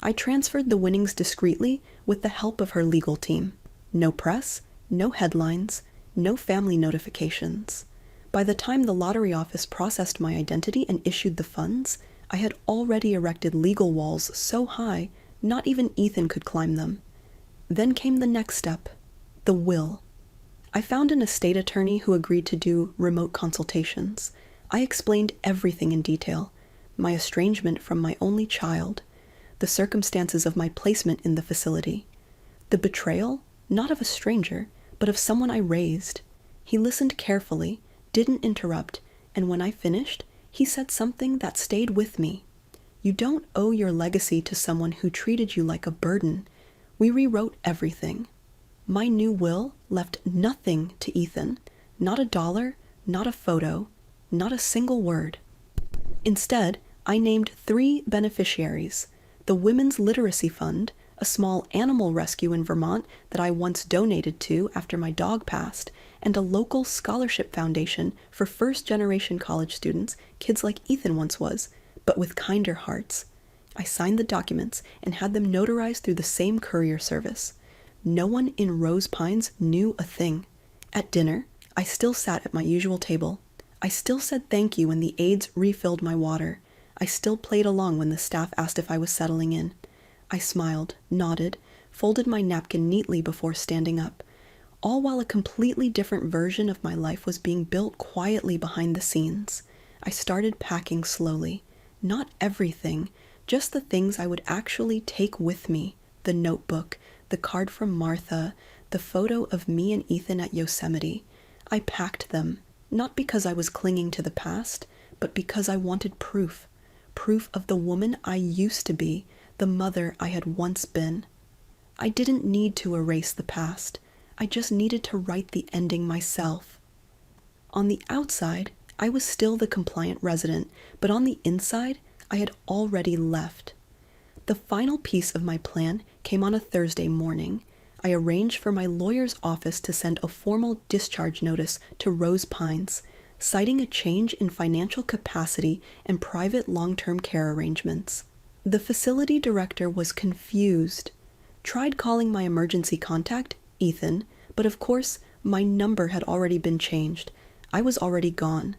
I transferred the winnings discreetly with the help of her legal team. No press, no headlines, no family notifications. By the time the lottery office processed my identity and issued the funds, I had already erected legal walls so high, not even Ethan could climb them. Then came the next step, the will. I found an estate attorney who agreed to do remote consultations. I explained everything in detail, my estrangement from my only child, the circumstances of my placement in the facility, the betrayal, not of a stranger, but of someone I raised. He listened carefully, didn't interrupt, and when I finished, he said something that stayed with me. You don't owe your legacy to someone who treated you like a burden. We rewrote everything. My new will left nothing to Ethan, not a dollar, not a photo, not a single word. Instead, I named 3 beneficiaries: the Women's Literacy Fund, a small animal rescue in Vermont that I once donated to after my dog passed, and a local scholarship foundation for first-generation college students, kids like Ethan once was, but with kinder hearts. I signed the documents and had them notarized through the same courier service. No one in Rose Pines knew a thing. At dinner, I still sat at my usual table. I still said thank you when the aides refilled my water. I still played along when the staff asked if I was settling in. I smiled, nodded, folded my napkin neatly before standing up, all while a completely different version of my life was being built quietly behind the scenes. I started packing slowly. Not everything, just the things I would actually take with me: the notebook, the card from Martha, the photo of me and Ethan at Yosemite. I packed them, not because I was clinging to the past, but because I wanted proof of the woman I used to be, the mother I had once been. I didn't need to erase the past. I just needed to write the ending myself. On the outside, I was still the compliant resident, but on the inside, I had already left. The final piece of my plan came on a Thursday morning. I arranged for my lawyer's office to send a formal discharge notice to Rose Pines. citing a change in financial capacity and private long-term care arrangements. The facility director was confused. Tried calling my emergency contact, Ethan, but of course, my number had already been changed. I was already gone.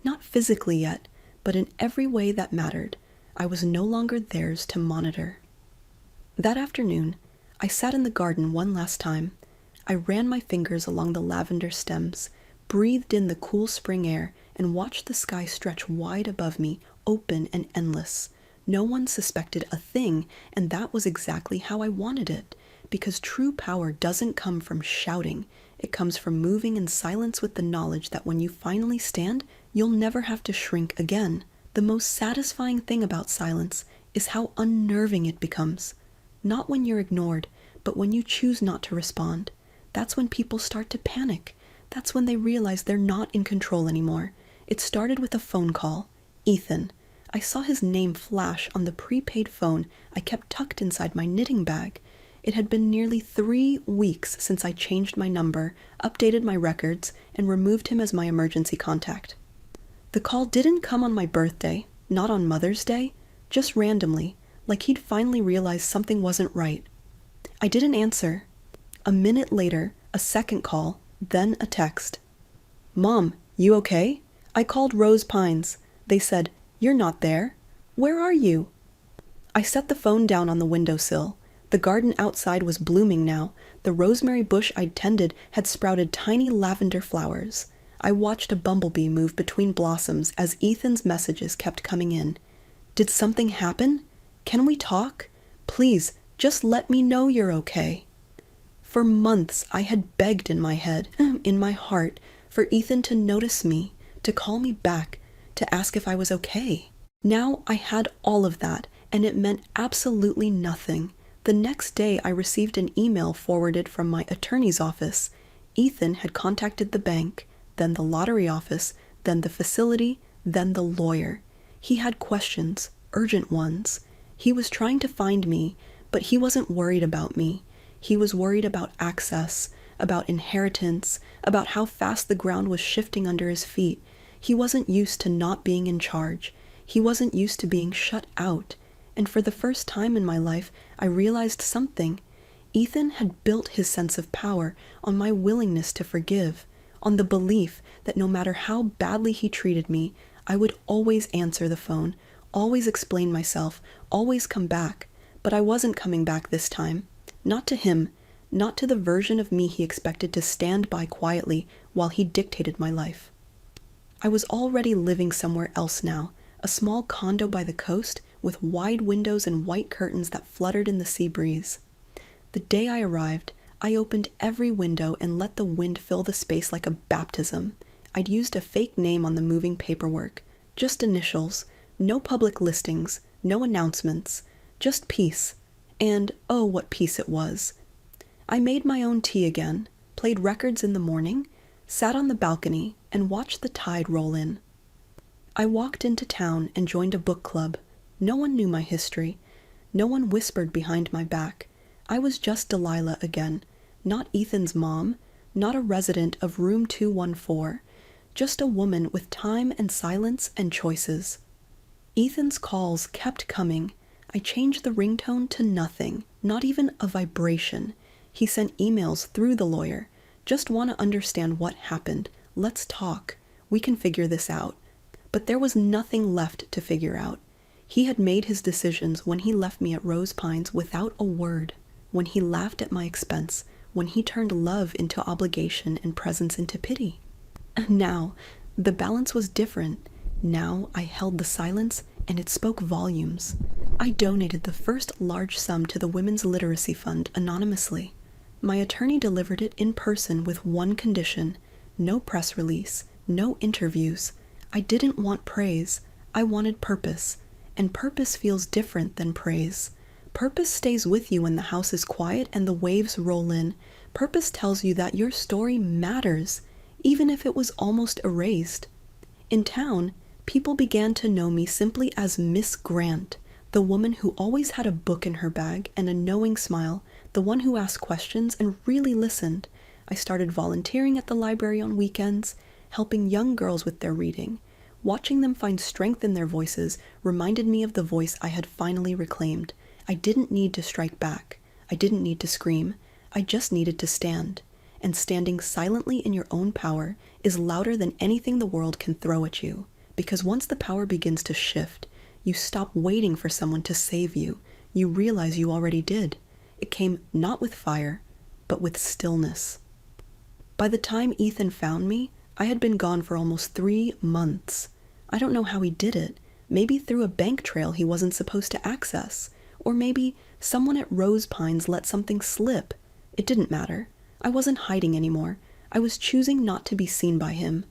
Not physically yet, but in every way that mattered. I was no longer theirs to monitor. That afternoon, I sat in the garden one last time. I ran my fingers along the lavender stems, breathed in the cool spring air, and watched the sky stretch wide above me, open and endless. No one suspected a thing, and that was exactly how I wanted it, because true power doesn't come from shouting. It comes from moving in silence with the knowledge that when you finally stand, you'll never have to shrink again. The most satisfying thing about silence is how unnerving it becomes. Not when you're ignored, but when you choose not to respond. That's when people start to panic. That's when they realize they're not in control anymore. It started with a phone call. Ethan. I saw his name flash on the prepaid phone I kept tucked inside my knitting bag. It had been nearly 3 weeks since I changed my number, updated my records, and removed him as my emergency contact. The call didn't come on my birthday, not on Mother's Day, just randomly, like he'd finally realized something wasn't right. I didn't answer. A minute later, a second call, then a text. "Mom, you okay? I called Rose Pines. They said, 'You're not there. Where are you?'" I set the phone down on the windowsill. The garden outside was blooming now. The rosemary bush I'd tended had sprouted tiny lavender flowers. I watched a bumblebee move between blossoms as Ethan's messages kept coming in. "Did something happen? Can we talk? Please, just let me know you're okay." For months, I had begged in my head, in my heart, for Ethan to notice me, to call me back, to ask if I was okay. Now I had all of that, and it meant absolutely nothing. The next day, I received an email forwarded from my attorney's office. Ethan had contacted the bank, then the lottery office, then the facility, then the lawyer. He had questions, urgent ones. He was trying to find me, but he wasn't worried about me. He was worried about access, about inheritance, about how fast the ground was shifting under his feet. He wasn't used to not being in charge. He wasn't used to being shut out. And for the first time in my life, I realized something. Ethan had built his sense of power on my willingness to forgive, on the belief that no matter how badly he treated me, I would always answer the phone, always explain myself, always come back. But I wasn't coming back this time. Not to him, not to the version of me he expected to stand by quietly while he dictated my life. I was already living somewhere else now, a small condo by the coast with wide windows and white curtains that fluttered in the sea breeze. The day I arrived, I opened every window and let the wind fill the space like a baptism. I'd used a fake name on the moving paperwork, just initials, no public listings, no announcements, just peace. And oh, what peace it was. I made my own tea again, played records in the morning, sat on the balcony, and watched the tide roll in. I walked into town and joined a book club. No one knew my history. No one whispered behind my back. I was just Delilah again, not Ethan's mom, not a resident of room 214, just a woman with time and silence and choices. Ethan's calls kept coming. I changed the ringtone to nothing, not even a vibration. He sent emails through the lawyer. Just want to understand what happened. Let's talk. We can figure this out. But there was nothing left to figure out. He had made his decisions when he left me at Rose Pines without a word, when he laughed at my expense, when he turned love into obligation and presence into pity. Now, the balance was different. Now I held the silence, and it spoke volumes. I donated the first large sum to the Women's Literacy Fund anonymously. My attorney delivered it in person with one condition: no press release, no interviews. I didn't want praise. I wanted purpose. And purpose feels different than praise. Purpose stays with you when the house is quiet and the waves roll in. Purpose tells you that your story matters, even if it was almost erased. In town, people began to know me simply as Miss Grant, the woman who always had a book in her bag and a knowing smile, the one who asked questions and really listened. I started volunteering at the library on weekends, helping young girls with their reading. Watching them find strength in their voices reminded me of the voice I had finally reclaimed. I didn't need to strike back. I didn't need to scream. I just needed to stand. And standing silently in your own power is louder than anything the world can throw at you. Because once the power begins to shift, you stop waiting for someone to save you. You realize you already did. It came not with fire, but with stillness. By the time Ethan found me, I had been gone for almost 3 months. I don't know how he did it. Maybe through a bank trail he wasn't supposed to access. Or maybe someone at Rose Pines let something slip. It didn't matter. I wasn't hiding anymore. I was choosing not to be seen by him.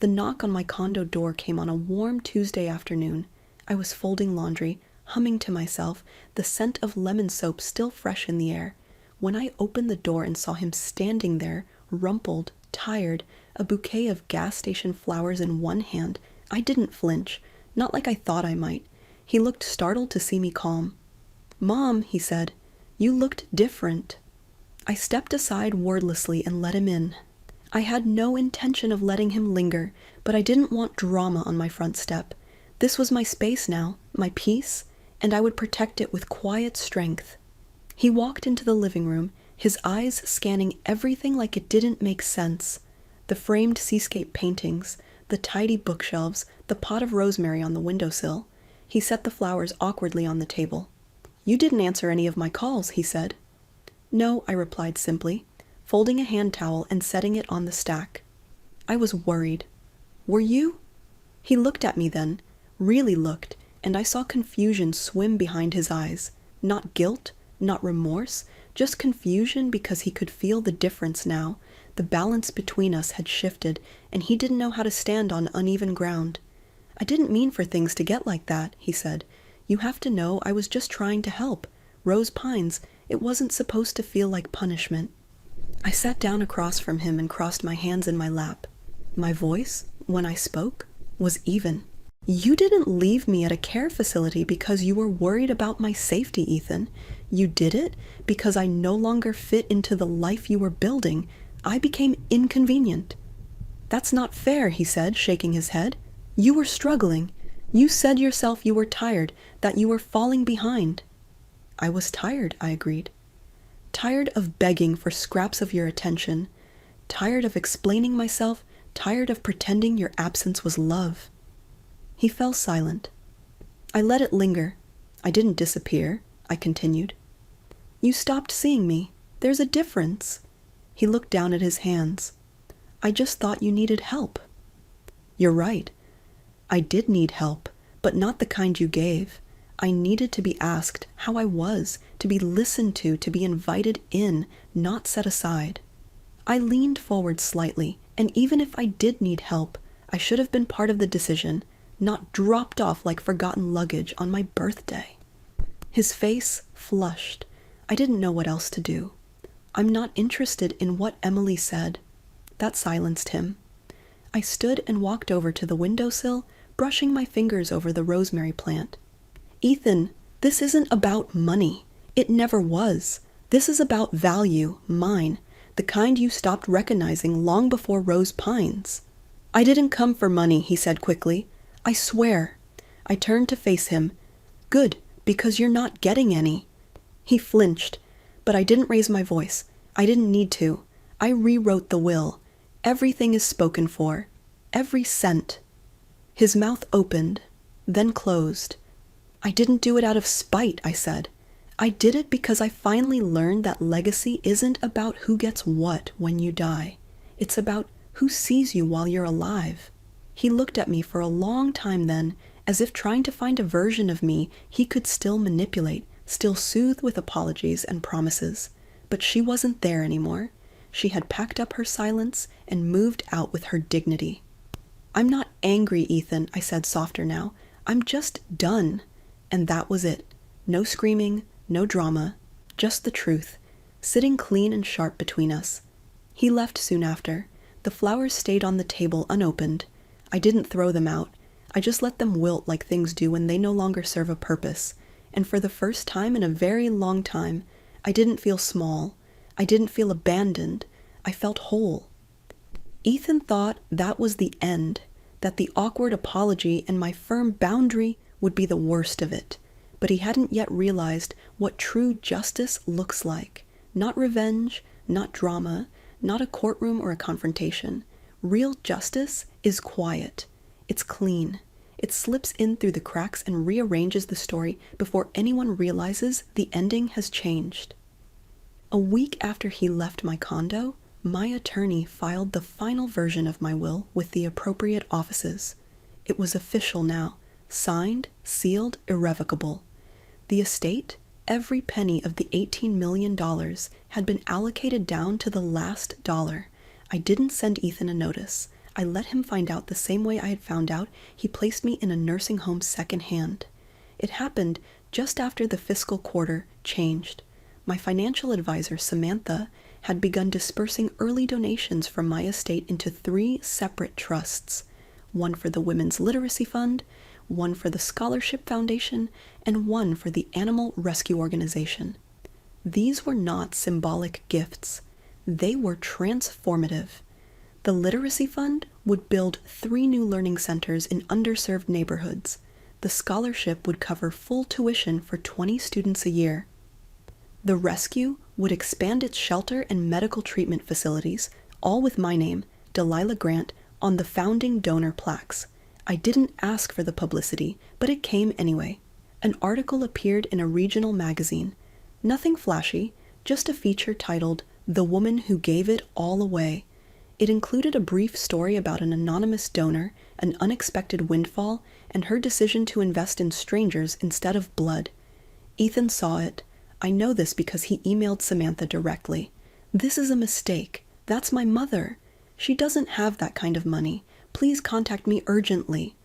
The knock on my condo door came on a warm Tuesday afternoon. I was folding laundry, humming to myself, the scent of lemon soap still fresh in the air, when I opened the door and saw him standing there, rumpled, tired, a bouquet of gas station flowers in one hand. I didn't flinch, not like I thought I might. He looked startled to see me calm. "Mom," he said, "you looked different." I stepped aside wordlessly and let him in. I had no intention of letting him linger, but I didn't want drama on my front step. This was my space now, my peace, and I would protect it with quiet strength. He walked into the living room, his eyes scanning everything like it didn't make sense. The framed seascape paintings, the tidy bookshelves, the pot of rosemary on the windowsill. He set the flowers awkwardly on the table. "You didn't answer any of my calls," he said. "No," I replied simply, folding a hand towel and setting it on the stack. I was worried. "Were you?" He looked at me then, really looked, and I saw confusion swim behind his eyes. Not guilt, not remorse, just confusion because he could feel the difference now. The balance between us had shifted, and he didn't know how to stand on uneven ground. "I didn't mean for things to get like that," he said. "You have to know I was just trying to help. Rose Pines, it wasn't supposed to feel like punishment." I sat down across from him and crossed my hands in my lap. My voice, when I spoke, was even. "You didn't leave me at a care facility because you were worried about my safety, Ethan. You did it because I no longer fit into the life you were building. I became inconvenient." "That's not fair," he said, shaking his head. "You were struggling. You said yourself you were tired, that you were falling behind." "I was tired," I agreed. "Tired of begging for scraps of your attention. Tired of explaining myself. Tired of pretending your absence was love." He fell silent. I let it linger. "I didn't disappear," I continued. "You stopped seeing me. There's a difference." He looked down at his hands. "I just thought you needed help." "You're right. I did need help, but not the kind you gave. I needed to be asked how I was, to be listened to be invited in, not set aside." I leaned forward slightly, and even if I did need help, I should have been part of the decision, not dropped off like forgotten luggage on my birthday. His face flushed. I didn't know what else to do. "I'm not interested in what Emily said." That silenced him. I stood and walked over to the windowsill, brushing my fingers over the rosemary plant. "Ethan, this isn't about money. It never was. This is about value, mine, the kind you stopped recognizing long before Rose Pines." "I didn't come for money," he said quickly. "I swear." I turned to face him. "Good, because you're not getting any." He flinched, but I didn't raise my voice. I didn't need to. I rewrote the will. Everything is spoken for. Every cent. His mouth opened, then closed. "I didn't do it out of spite," I said. "I did it because I finally learned that legacy isn't about who gets what when you die. It's about who sees you while you're alive." He looked at me for a long time then, as if trying to find a version of me he could still manipulate, still soothe with apologies and promises. But she wasn't there anymore. She had packed up her silence and moved out with her dignity. "I'm not angry, Ethan," I said softer now. "I'm just done." And that was it. No screaming, no drama, just the truth, sitting clean and sharp between us. He left soon after. The flowers stayed on the table unopened. I didn't throw them out. I just let them wilt like things do when they no longer serve a purpose. And for the first time in a very long time, I didn't feel small. I didn't feel abandoned. I felt whole. Ethan thought that was the end, that the awkward apology and my firm boundary would be the worst of it. But he hadn't yet realized what true justice looks like. Not revenge, not drama, not a courtroom or a confrontation. Real justice is quiet. It's clean. It slips in through the cracks and rearranges the story before anyone realizes the ending has changed. A week after he left my condo, my attorney filed the final version of my will with the appropriate offices. It was official now, signed, sealed, irrevocable. The estate, every penny of the $18 million, had been allocated down to the last dollar. I didn't send Ethan a notice. I let him find out the same way I had found out he placed me in a nursing home secondhand. It happened just after the fiscal quarter changed. My financial advisor, Samantha, had begun dispersing early donations from my estate into 3 separate trusts, one for the Women's Literacy Fund, one for the Scholarship Foundation, and one for the Animal Rescue Organization. These were not symbolic gifts. They were transformative. The Literacy Fund would build 3 new learning centers in underserved neighborhoods. The scholarship would cover full tuition for 20 students a year. The rescue would expand its shelter and medical treatment facilities, all with my name, Delilah Grant, on the founding donor plaques. I didn't ask for the publicity, but it came anyway. An article appeared in a regional magazine. Nothing flashy, just a feature titled, "The Woman Who Gave It All Away." It included a brief story about an anonymous donor, an unexpected windfall, and her decision to invest in strangers instead of blood. Ethan saw it. I know this because he emailed Samantha directly. "This is a mistake. That's my mother. She doesn't have that kind of money. Please contact me urgently."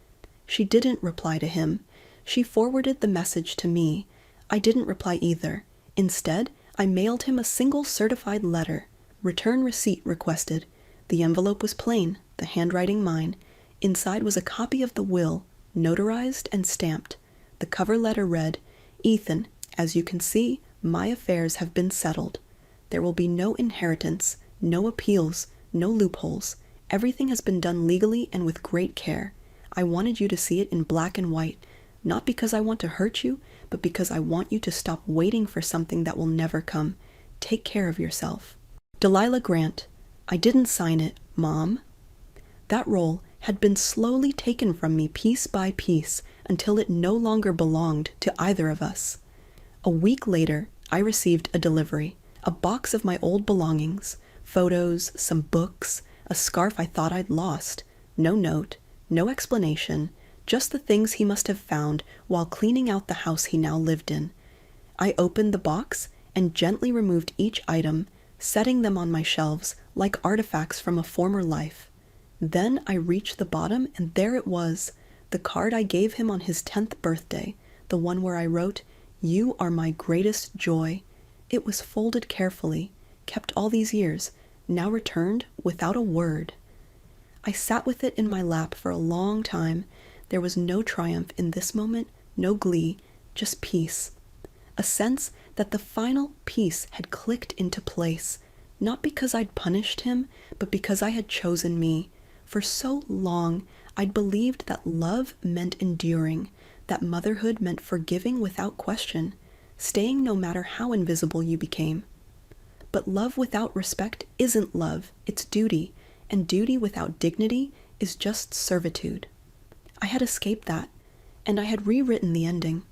She didn't reply to him. She forwarded the message to me. I didn't reply either. Instead, I mailed him a single certified letter. Return receipt requested. The envelope was plain, the handwriting mine. Inside was a copy of the will, notarized and stamped. The cover letter read, "Ethan, as you can see, my affairs have been settled. There will be no inheritance, no appeals, no loopholes. Everything has been done legally and with great care. I wanted you to see it in black and white, not because I want to hurt you, but because I want you to stop waiting for something that will never come. Take care of yourself. Delilah Grant." I didn't sign it, Mom. That role had been slowly taken from me piece by piece until it no longer belonged to either of us. A week later, I received a delivery, a box of my old belongings, photos, some books, a scarf I thought I'd lost. No note, no explanation, just the things he must have found while cleaning out the house he now lived in. I opened the box and gently removed each item, setting them on my shelves like artifacts from a former life. Then I reached the bottom, and there it was, the card I gave him on his 10th birthday, the one where I wrote, "You are my greatest joy." It was folded carefully, kept all these years, now returned without a word. I sat with it in my lap for a long time. There was no triumph in this moment, no glee, just peace. A sense that the final piece had clicked into place, not because I'd punished him, but because I had chosen me. For so long, I'd believed that love meant enduring, that motherhood meant forgiving without question, staying no matter how invisible you became. But love without respect isn't love, it's duty, and duty without dignity is just servitude. I had escaped that, and I had rewritten the ending.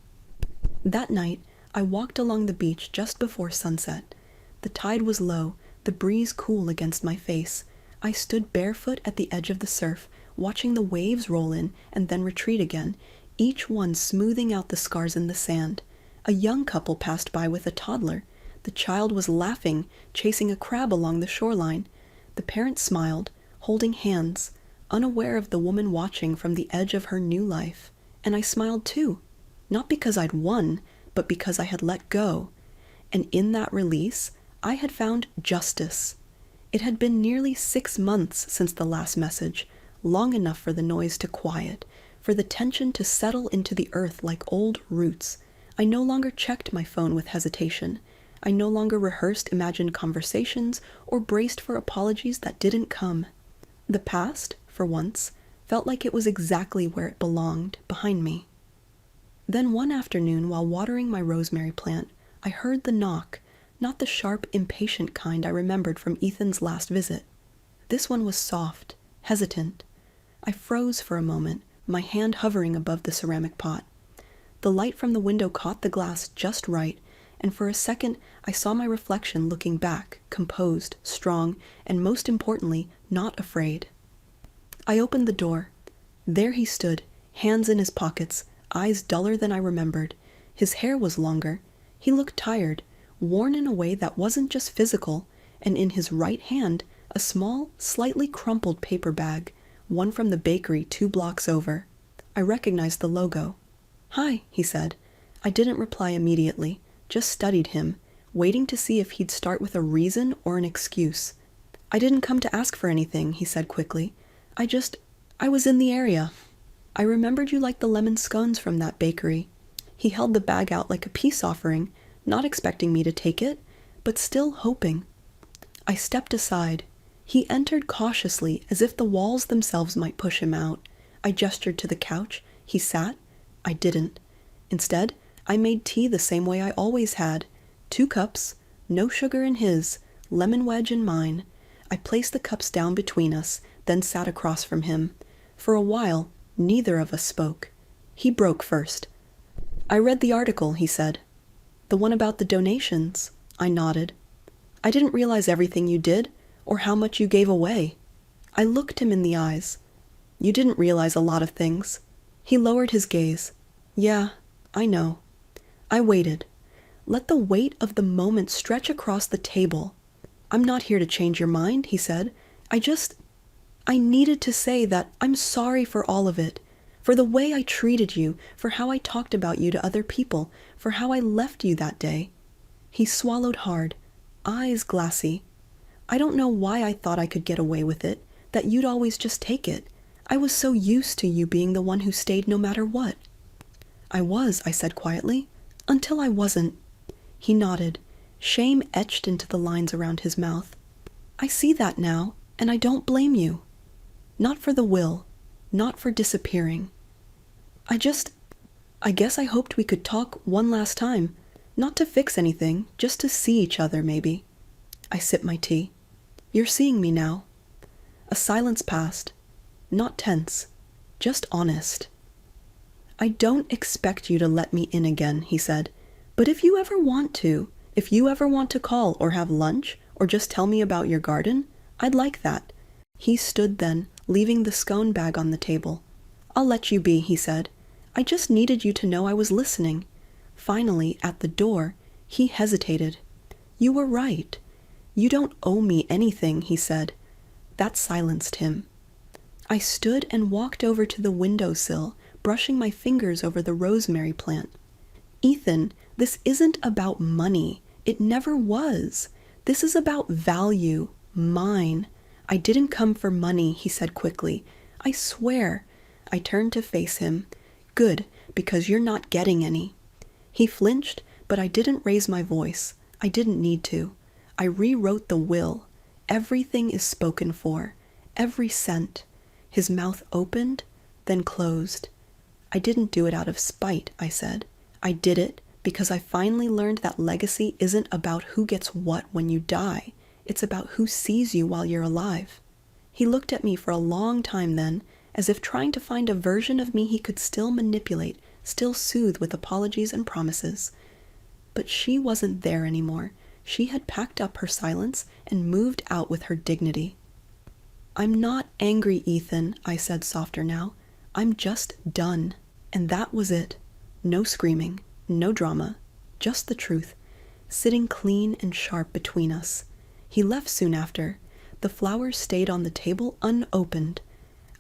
That night, I walked along the beach just before sunset. The tide was low, the breeze cool against my face. I stood barefoot at the edge of the surf, watching the waves roll in and then retreat again, each one smoothing out the scars in the sand. A young couple passed by with a toddler. The child was laughing, chasing a crab along the shoreline. The parent smiled, holding hands, unaware of the woman watching from the edge of her new life. And I smiled too, not because I'd won, but because I had let go. And in that release, I had found justice. It had been nearly 6 months since the last message, long enough for the noise to quiet, for the tension to settle into the earth like old roots. I no longer checked my phone with hesitation. I no longer rehearsed imagined conversations or braced for apologies that didn't come. The past, for once, felt like it was exactly where it belonged, behind me. Then one afternoon, while watering my rosemary plant, I heard the knock, not the sharp, impatient kind I remembered from Ethan's last visit. This one was soft, hesitant. I froze for a moment, my hand hovering above the ceramic pot. The light from the window caught the glass just right, and for a second I saw my reflection looking back, composed, strong, and most importantly, not afraid. I opened the door. There he stood, hands in his pockets, eyes duller than I remembered. His hair was longer. He looked tired, worn in a way that wasn't just physical, and in his right hand, a small, slightly crumpled paper bag, one from the bakery 2 blocks over. I recognized the logo. "Hi," he said. I didn't reply immediately, just studied him, waiting to see if he'd start with a reason or an excuse. "I didn't come to ask for anything," he said quickly. I was in the area. I remembered you liked the lemon scones from that bakery." He held the bag out like a peace offering, not expecting me to take it, but still hoping. I stepped aside. He entered cautiously, as if the walls themselves might push him out. I gestured to the couch. He sat. I didn't. Instead, I made tea the same way I always had. 2 cups, no sugar in his, lemon wedge in mine. I placed the cups down between us, then sat across from him. For a while, neither of us spoke. He broke first. "I read the article," he said. "The one about the donations." I nodded. "I didn't realize everything you did, or how much you gave away." I looked him in the eyes. "You didn't realize a lot of things." He lowered his gaze. "Yeah, I know." I waited. Let the weight of the moment stretch across the table. "I'm not here to change your mind," he said. I needed to say that I'm sorry for all of it, for the way I treated you, for how I talked about you to other people, for how I left you that day." He swallowed hard, eyes glassy. "I don't know why I thought I could get away with it, that you'd always just take it. I was so used to you being the one who stayed no matter what." "I was," I said quietly, "until I wasn't." He nodded, shame etched into the lines around his mouth. "I see that now, and I don't blame you. Not for the will, not for disappearing. I guess I hoped we could talk one last time, not to fix anything, just to see each other, maybe." I sipped my tea. "You're seeing me now." A silence passed, not tense, just honest. "I don't expect you to let me in again," he said, "but if you ever want to call or have lunch, or just tell me about your garden, I'd like that." He stood then, leaving the scone bag on the table. "I'll let you be," he said. "I just needed you to know I was listening." Finally, at the door, he hesitated. "You were right. You don't owe me anything," he said. That silenced him. I stood and walked over to the windowsill, brushing my fingers over the rosemary plant. "Ethan, this isn't about money. It never was. This is about value, mine. I didn't come for money," he said quickly. "I swear." I turned to face him. "Good, because you're not getting any." He flinched, but I didn't raise my voice. I didn't need to. I rewrote the will. Everything is spoken for. Every cent. His mouth opened, then closed. "I didn't do it out of spite," I said. "I did it because I finally learned that legacy isn't about who gets what when you die. It's about who sees you while you're alive." He looked at me for a long time then, as if trying to find a version of me he could still manipulate, still soothe with apologies and promises. But she wasn't there anymore. She had packed up her silence and moved out with her dignity. "I'm not angry, Ethan," I said softer now. "I'm just done." And that was it. No screaming, no drama, just the truth, sitting clean and sharp between us. He left soon after. The flowers stayed on the table unopened.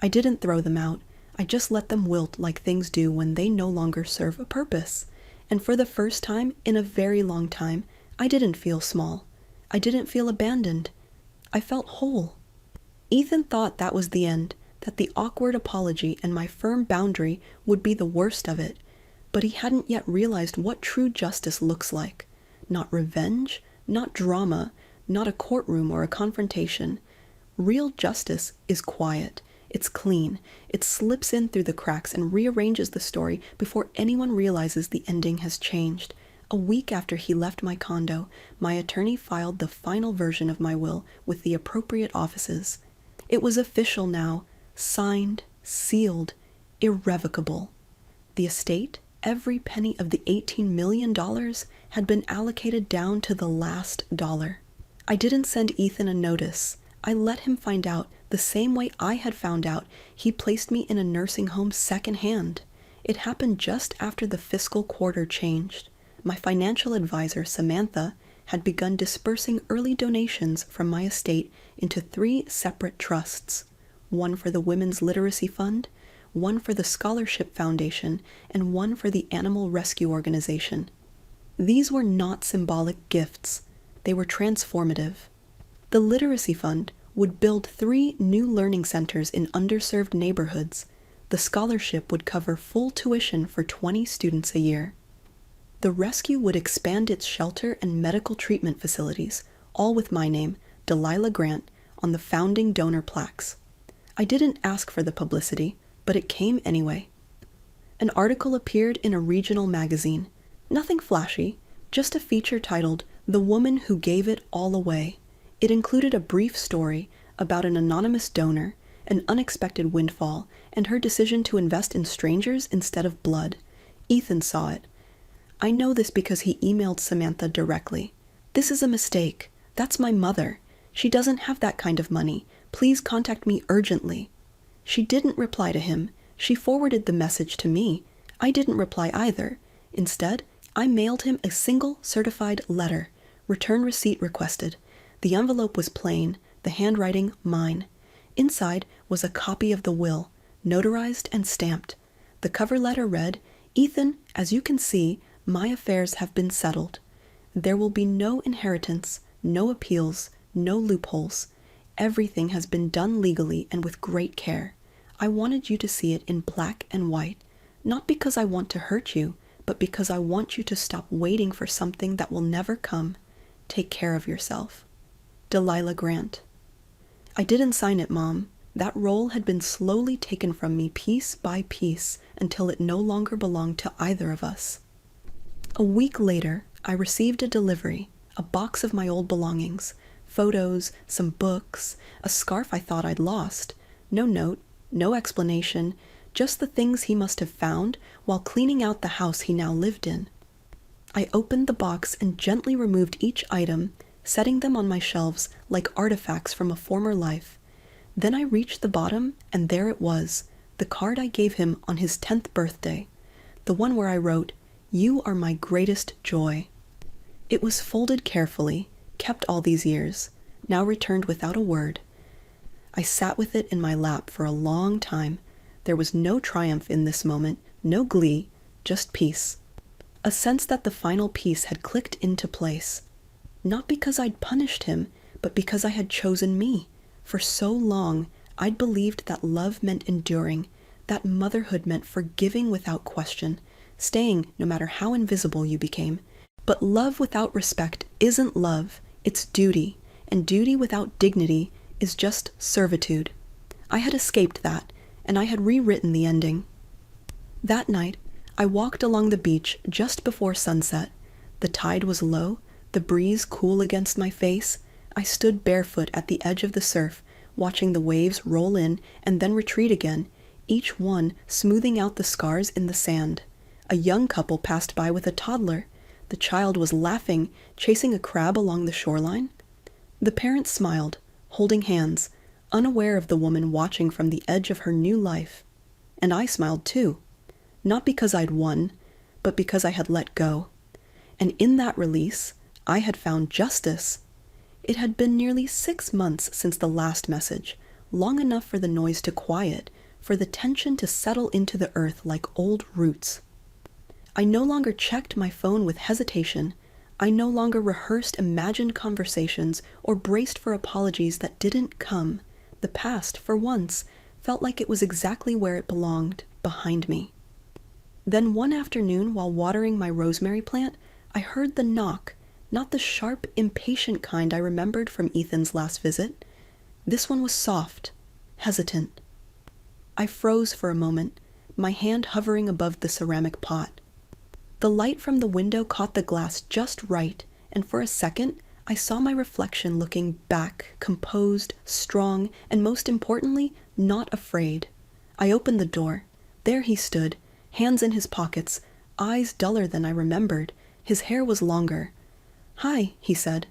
I didn't throw them out. I just let them wilt like things do when they no longer serve a purpose. And for the first time in a very long time, I didn't feel small. I didn't feel abandoned. I felt whole. Ethan thought that was the end, that the awkward apology and my firm boundary would be the worst of it. But he hadn't yet realized what true justice looks like. Not revenge, not drama, not a courtroom or a confrontation. Real justice is quiet. It's clean. It slips in through the cracks and rearranges the story before anyone realizes the ending has changed. A week after he left my condo, my attorney filed the final version of my will with the appropriate offices. It was official now, signed, sealed, irrevocable. The estate, every penny of the $18 million, had been allocated down to the last dollar. I didn't send Ethan a notice. I let him find out the same way I had found out he placed me in a nursing home secondhand. It happened just after the fiscal quarter changed. My financial advisor, Samantha, had begun dispersing early donations from my estate into 3 separate trusts, one for the Women's Literacy Fund, one for the Scholarship Foundation, and one for the Animal Rescue Organization. These were not symbolic gifts. They were transformative. The Literacy Fund would build 3 new learning centers in underserved neighborhoods. The scholarship would cover full tuition for 20 students a year. The rescue would expand its shelter and medical treatment facilities, all with my name, Delilah Grant, on the founding donor plaques. I didn't ask for the publicity, but it came anyway. An article appeared in a regional magazine. Nothing flashy, just a feature titled, "The Woman Who Gave It All Away." It included a brief story about an anonymous donor, an unexpected windfall, and her decision to invest in strangers instead of blood. Ethan saw it. I know this because he emailed Samantha directly. "This is a mistake. That's my mother. She doesn't have that kind of money. Please contact me urgently." She didn't reply to him. She forwarded the message to me. I didn't reply either. Instead, I mailed him a single certified letter. Return receipt requested. The envelope was plain, the handwriting mine. Inside was a copy of the will, notarized and stamped. The cover letter read, "Ethan, as you can see, my affairs have been settled. There will be no inheritance, no appeals, no loopholes. Everything has been done legally and with great care. I wanted you to see it in black and white, not because I want to hurt you, but because I want you to stop waiting for something that will never come. Take care of yourself. Delilah Grant." I didn't sign it, Mom. That role had been slowly taken from me piece by piece until it no longer belonged to either of us. A week later, I received a delivery, a box of my old belongings, photos, some books, a scarf I thought I'd lost. No note, no explanation, just the things he must have found while cleaning out the house he now lived in. I opened the box and gently removed each item, setting them on my shelves like artifacts from a former life. Then I reached the bottom, and there it was, the card I gave him on his 10th birthday, the one where I wrote, "You are my greatest joy." It was folded carefully, kept all these years, now returned without a word. I sat with it in my lap for a long time. There was no triumph in this moment, no glee, just peace. A sense that the final piece had clicked into place. Not because I'd punished him, but because I had chosen me. For so long, I'd believed that love meant enduring, that motherhood meant forgiving without question, staying no matter how invisible you became. But love without respect isn't love, it's duty, and duty without dignity is just servitude. I had escaped that, and I had rewritten the ending. That night, I walked along the beach just before sunset. The tide was low, the breeze cool against my face. I stood barefoot at the edge of the surf, watching the waves roll in and then retreat again, each one smoothing out the scars in the sand. A young couple passed by with a toddler. The child was laughing, chasing a crab along the shoreline. The parents smiled, holding hands, unaware of the woman watching from the edge of her new life. And I smiled too, not because I'd won, but because I had let go. And in that release, I had found justice. It had been nearly 6 months since the last message, long enough for the noise to quiet, for the tension to settle into the earth like old roots. I no longer checked my phone with hesitation. I no longer rehearsed imagined conversations or braced for apologies that didn't come. The past, for once, felt like it was exactly where it belonged, behind me. Then one afternoon, while watering my rosemary plant, I heard the knock, not the sharp, impatient kind I remembered from Ethan's last visit. This one was soft, hesitant. I froze for a moment, my hand hovering above the ceramic pot. The light from the window caught the glass just right, and for a second, I saw my reflection looking back, composed, strong, and most importantly, not afraid. I opened the door. There he stood, hands in his pockets, eyes duller than I remembered. His hair was longer. "Hi," he said.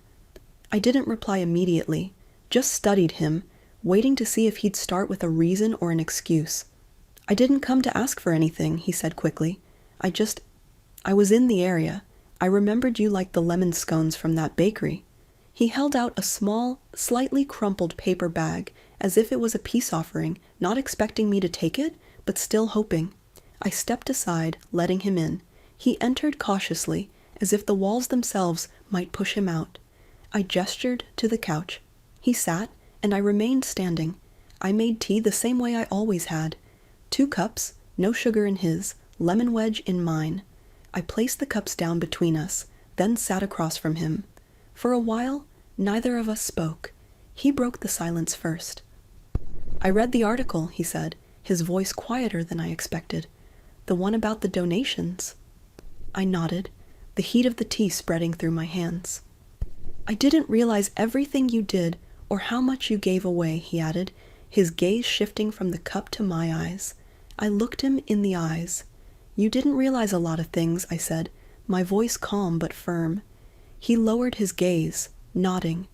I didn't reply immediately, just studied him, waiting to see if he'd start with a reason or an excuse. "I didn't come to ask for anything," he said quickly. I was in the area. I remembered you liked the lemon scones from that bakery." He held out a small, slightly crumpled paper bag, as if it was a peace offering, not expecting me to take it, but still hoping. I stepped aside, letting him in. He entered cautiously, as if the walls themselves might push him out. I gestured to the couch. He sat, and I remained standing. I made tea the same way I always had. 2 cups, no sugar in his, lemon wedge in mine. I placed the cups down between us, then sat across from him. For a while, neither of us spoke. He broke the silence first. "I read the article," he said, his voice quieter than I expected. "The one about the donations." I nodded, the heat of the tea spreading through my hands. "I didn't realize everything you did or how much you gave away," he added, his gaze shifting from the cup to my eyes. I looked him in the eyes. "You didn't realize a lot of things," I said, my voice calm but firm. He lowered his gaze, nodding.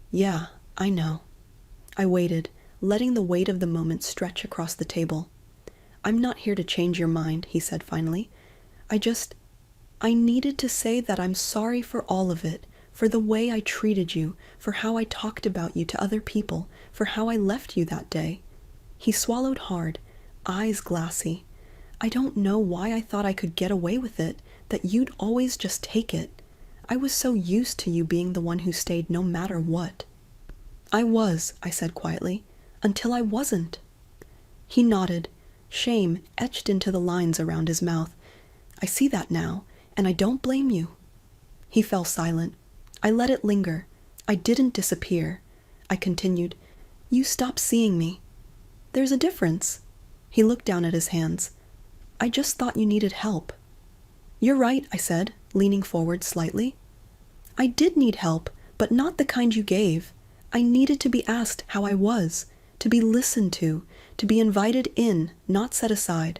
"Yeah, I know." I waited, letting the weight of the moment stretch across the table. "I'm not here to change your mind," he said finally. I needed to say that I'm sorry for all of it, for the way I treated you, for how I talked about you to other people, for how I left you that day." He swallowed hard, eyes glassy. "I don't know why I thought I could get away with it, that you'd always just take it. I was so used to you being the one who stayed no matter what." "I was," I said quietly, "until I wasn't." He nodded, shame etched into the lines around his mouth. "I see that now, and I don't blame you." He fell silent. I let it linger. I didn't disappear. I continued, "You stopped seeing me. There's a difference." He looked down at his hands. "I just thought you needed help." "You're right," I said, leaning forward slightly. "I did need help, but not the kind you gave. I needed to be asked how I was, to be listened to be invited in, not set aside."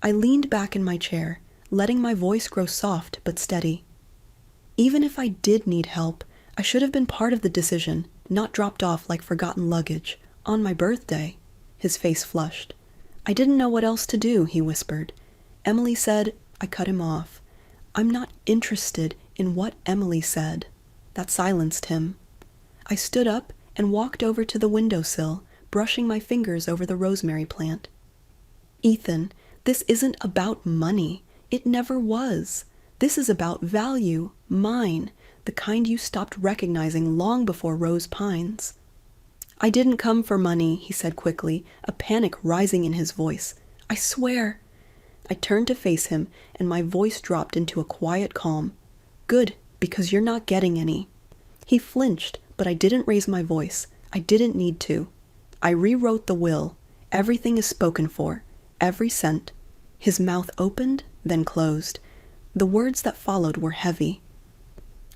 I leaned back in my chair, letting my voice grow soft but steady. "Even if I did need help, I should have been part of the decision, not dropped off like forgotten luggage, on my birthday." His face flushed. "I didn't know what else to do," he whispered. "Emily said—" I cut him off. "I'm not interested in what Emily said." That silenced him. I stood up and walked over to the windowsill, brushing my fingers over the rosemary plant. "Ethan, this isn't about money. It never was. This is about value, mine, the kind you stopped recognizing long before Rose Pines." "I didn't come for money," he said quickly, a panic rising in his voice. "I swear." I turned to face him, and my voice dropped into a quiet calm. "Good, because you're not getting any." He flinched, but I didn't raise my voice. I didn't need to. I rewrote the will. Everything is spoken for. Every cent. His mouth opened, then closed. The words that followed were heavy.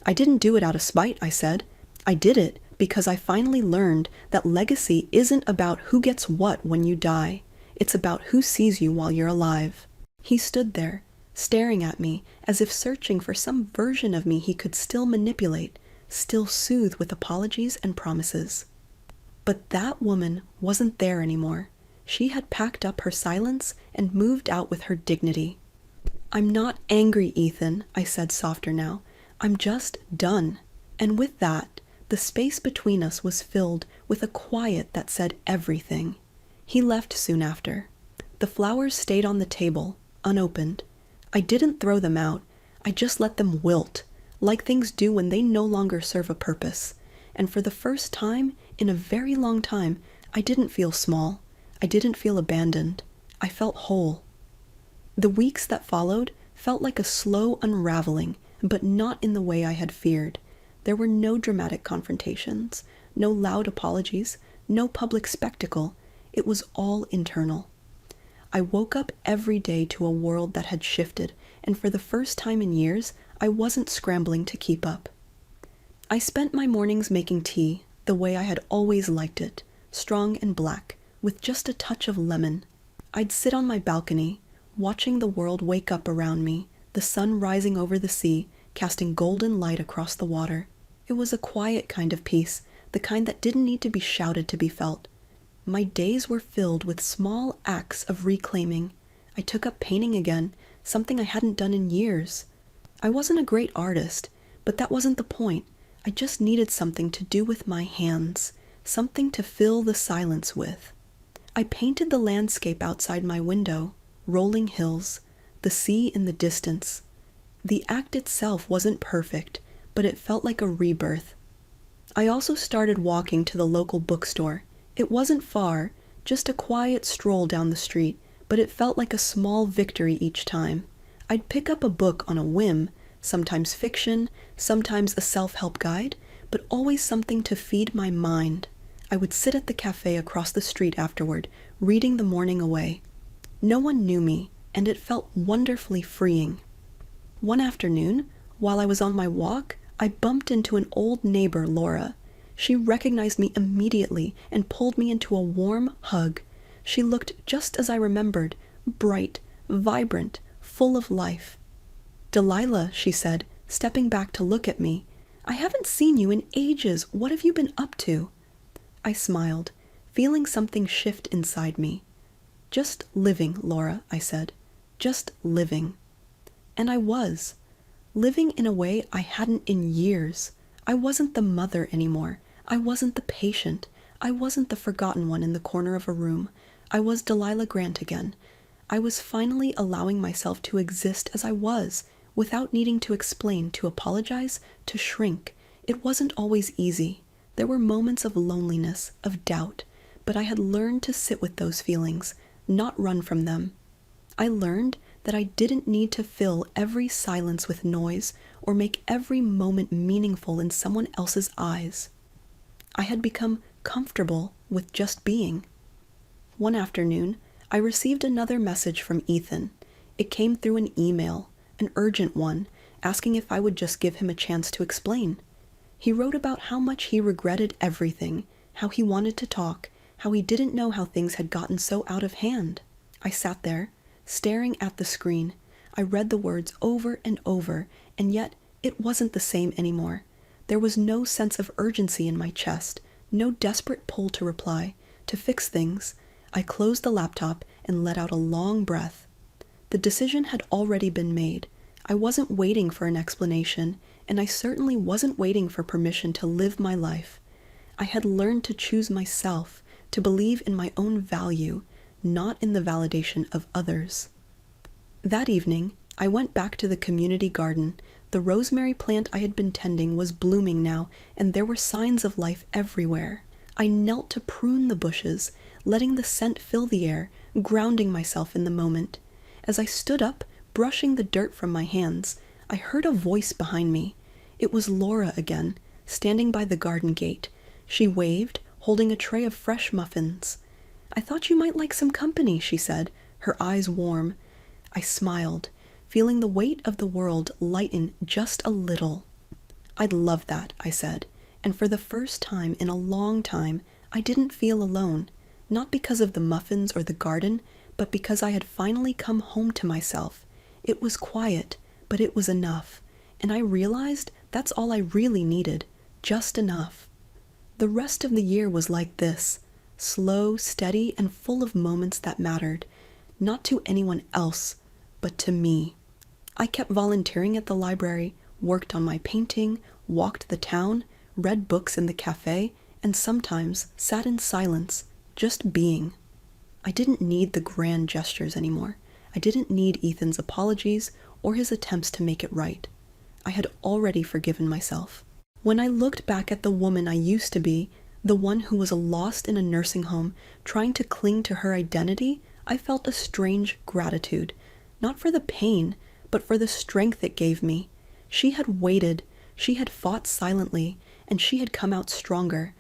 "I didn't do it out of spite," I said. "I did it because I finally learned that legacy isn't about who gets what when you die. It's about who sees you while you're alive." He stood there, staring at me as if searching for some version of me he could still manipulate, still soothe with apologies and promises. But that woman wasn't there anymore. She had packed up her silence and moved out with her dignity. "I'm not angry, Ethan," I said softer now. "I'm just done." And with that, the space between us was filled with a quiet that said everything. He left soon after. The flowers stayed on the table, unopened. I didn't throw them out. I just let them wilt, like things do when they no longer serve a purpose. And for the first time, in a very long time, I didn't feel small. I didn't feel abandoned. I felt whole. The weeks that followed felt like a slow unraveling, but not in the way I had feared. There were no dramatic confrontations, no loud apologies, no public spectacle. It was all internal. I woke up every day to a world that had shifted, and for the first time in years, I wasn't scrambling to keep up. I spent my mornings making tea the way I had always liked it, strong and black, with just a touch of lemon. I'd sit on my balcony, watching the world wake up around me, the sun rising over the sea, casting golden light across the water. It was a quiet kind of peace, the kind that didn't need to be shouted to be felt. My days were filled with small acts of reclaiming. I took up painting again, something I hadn't done in years. I wasn't a great artist, but that wasn't the point. I just needed something to do with my hands, something to fill the silence with. I painted the landscape outside my window, rolling hills, the sea in the distance. The act itself wasn't perfect, but it felt like a rebirth. I also started walking to the local bookstore. It wasn't far, just a quiet stroll down the street, but it felt like a small victory each time. I'd pick up a book on a whim, sometimes fiction, sometimes a self-help guide, but always something to feed my mind. I would sit at the cafe across the street afterward, reading the morning away. No one knew me, and it felt wonderfully freeing. One afternoon, while I was on my walk, I bumped into an old neighbor, Laura. She recognized me immediately and pulled me into a warm hug. She looked just as I remembered, bright, vibrant, full of life. "Delilah," she said, stepping back to look at me. "I haven't seen you in ages. What have you been up to?" I smiled, feeling something shift inside me. "Just living, Laura," I said. "Just living." And I was. Living in a way I hadn't in years. I wasn't the mother anymore. I wasn't the patient. I wasn't the forgotten one in the corner of a room. I was Delilah Grant again. I was finally allowing myself to exist as I was, without needing to explain, to apologize, to shrink. It wasn't always easy. There were moments of loneliness, of doubt, but I had learned to sit with those feelings, not run from them. I learned that I didn't need to fill every silence with noise or make every moment meaningful in someone else's eyes. I had become comfortable with just being. One afternoon, I received another message from Ethan. It came through an email, an urgent one, asking if I would just give him a chance to explain. He wrote about how much he regretted everything, how he wanted to talk, how he didn't know how things had gotten so out of hand. I sat there, staring at the screen. I read the words over and over, and yet it wasn't the same anymore. There was no sense of urgency in my chest, no desperate pull to reply, to fix things. I closed the laptop and let out a long breath. The decision had already been made. I wasn't waiting for an explanation, and I certainly wasn't waiting for permission to live my life. I had learned to choose myself, to believe in my own value, not in the validation of others. That evening, I went back to the community garden. The rosemary plant I had been tending was blooming now, and there were signs of life everywhere. I knelt to prune the bushes, letting the scent fill the air, grounding myself in the moment. As I stood up, brushing the dirt from my hands, I heard a voice behind me. It was Laura again, standing by the garden gate. She waved, holding a tray of fresh muffins. "I thought you might like some company," she said, her eyes warm. I smiled, feeling the weight of the world lighten just a little. "I'd love that," I said, and for the first time in a long time, I didn't feel alone, not because of the muffins or the garden, but because I had finally come home to myself. It was quiet, but it was enough, and I realized that's all I really needed, just enough. The rest of the year was like this, slow, steady, and full of moments that mattered, not to anyone else, but to me. I kept volunteering at the library, worked on my painting, walked the town, read books in the cafe, and sometimes sat in silence, just being. I didn't need the grand gestures anymore. I didn't need Ethan's apologies or his attempts to make it right. I had already forgiven myself. When I looked back at the woman I used to be, the one who was lost in a nursing home, trying to cling to her identity, I felt a strange gratitude, not for the pain, but for the strength it gave me. She had waited, she had fought silently, and she had come out stronger.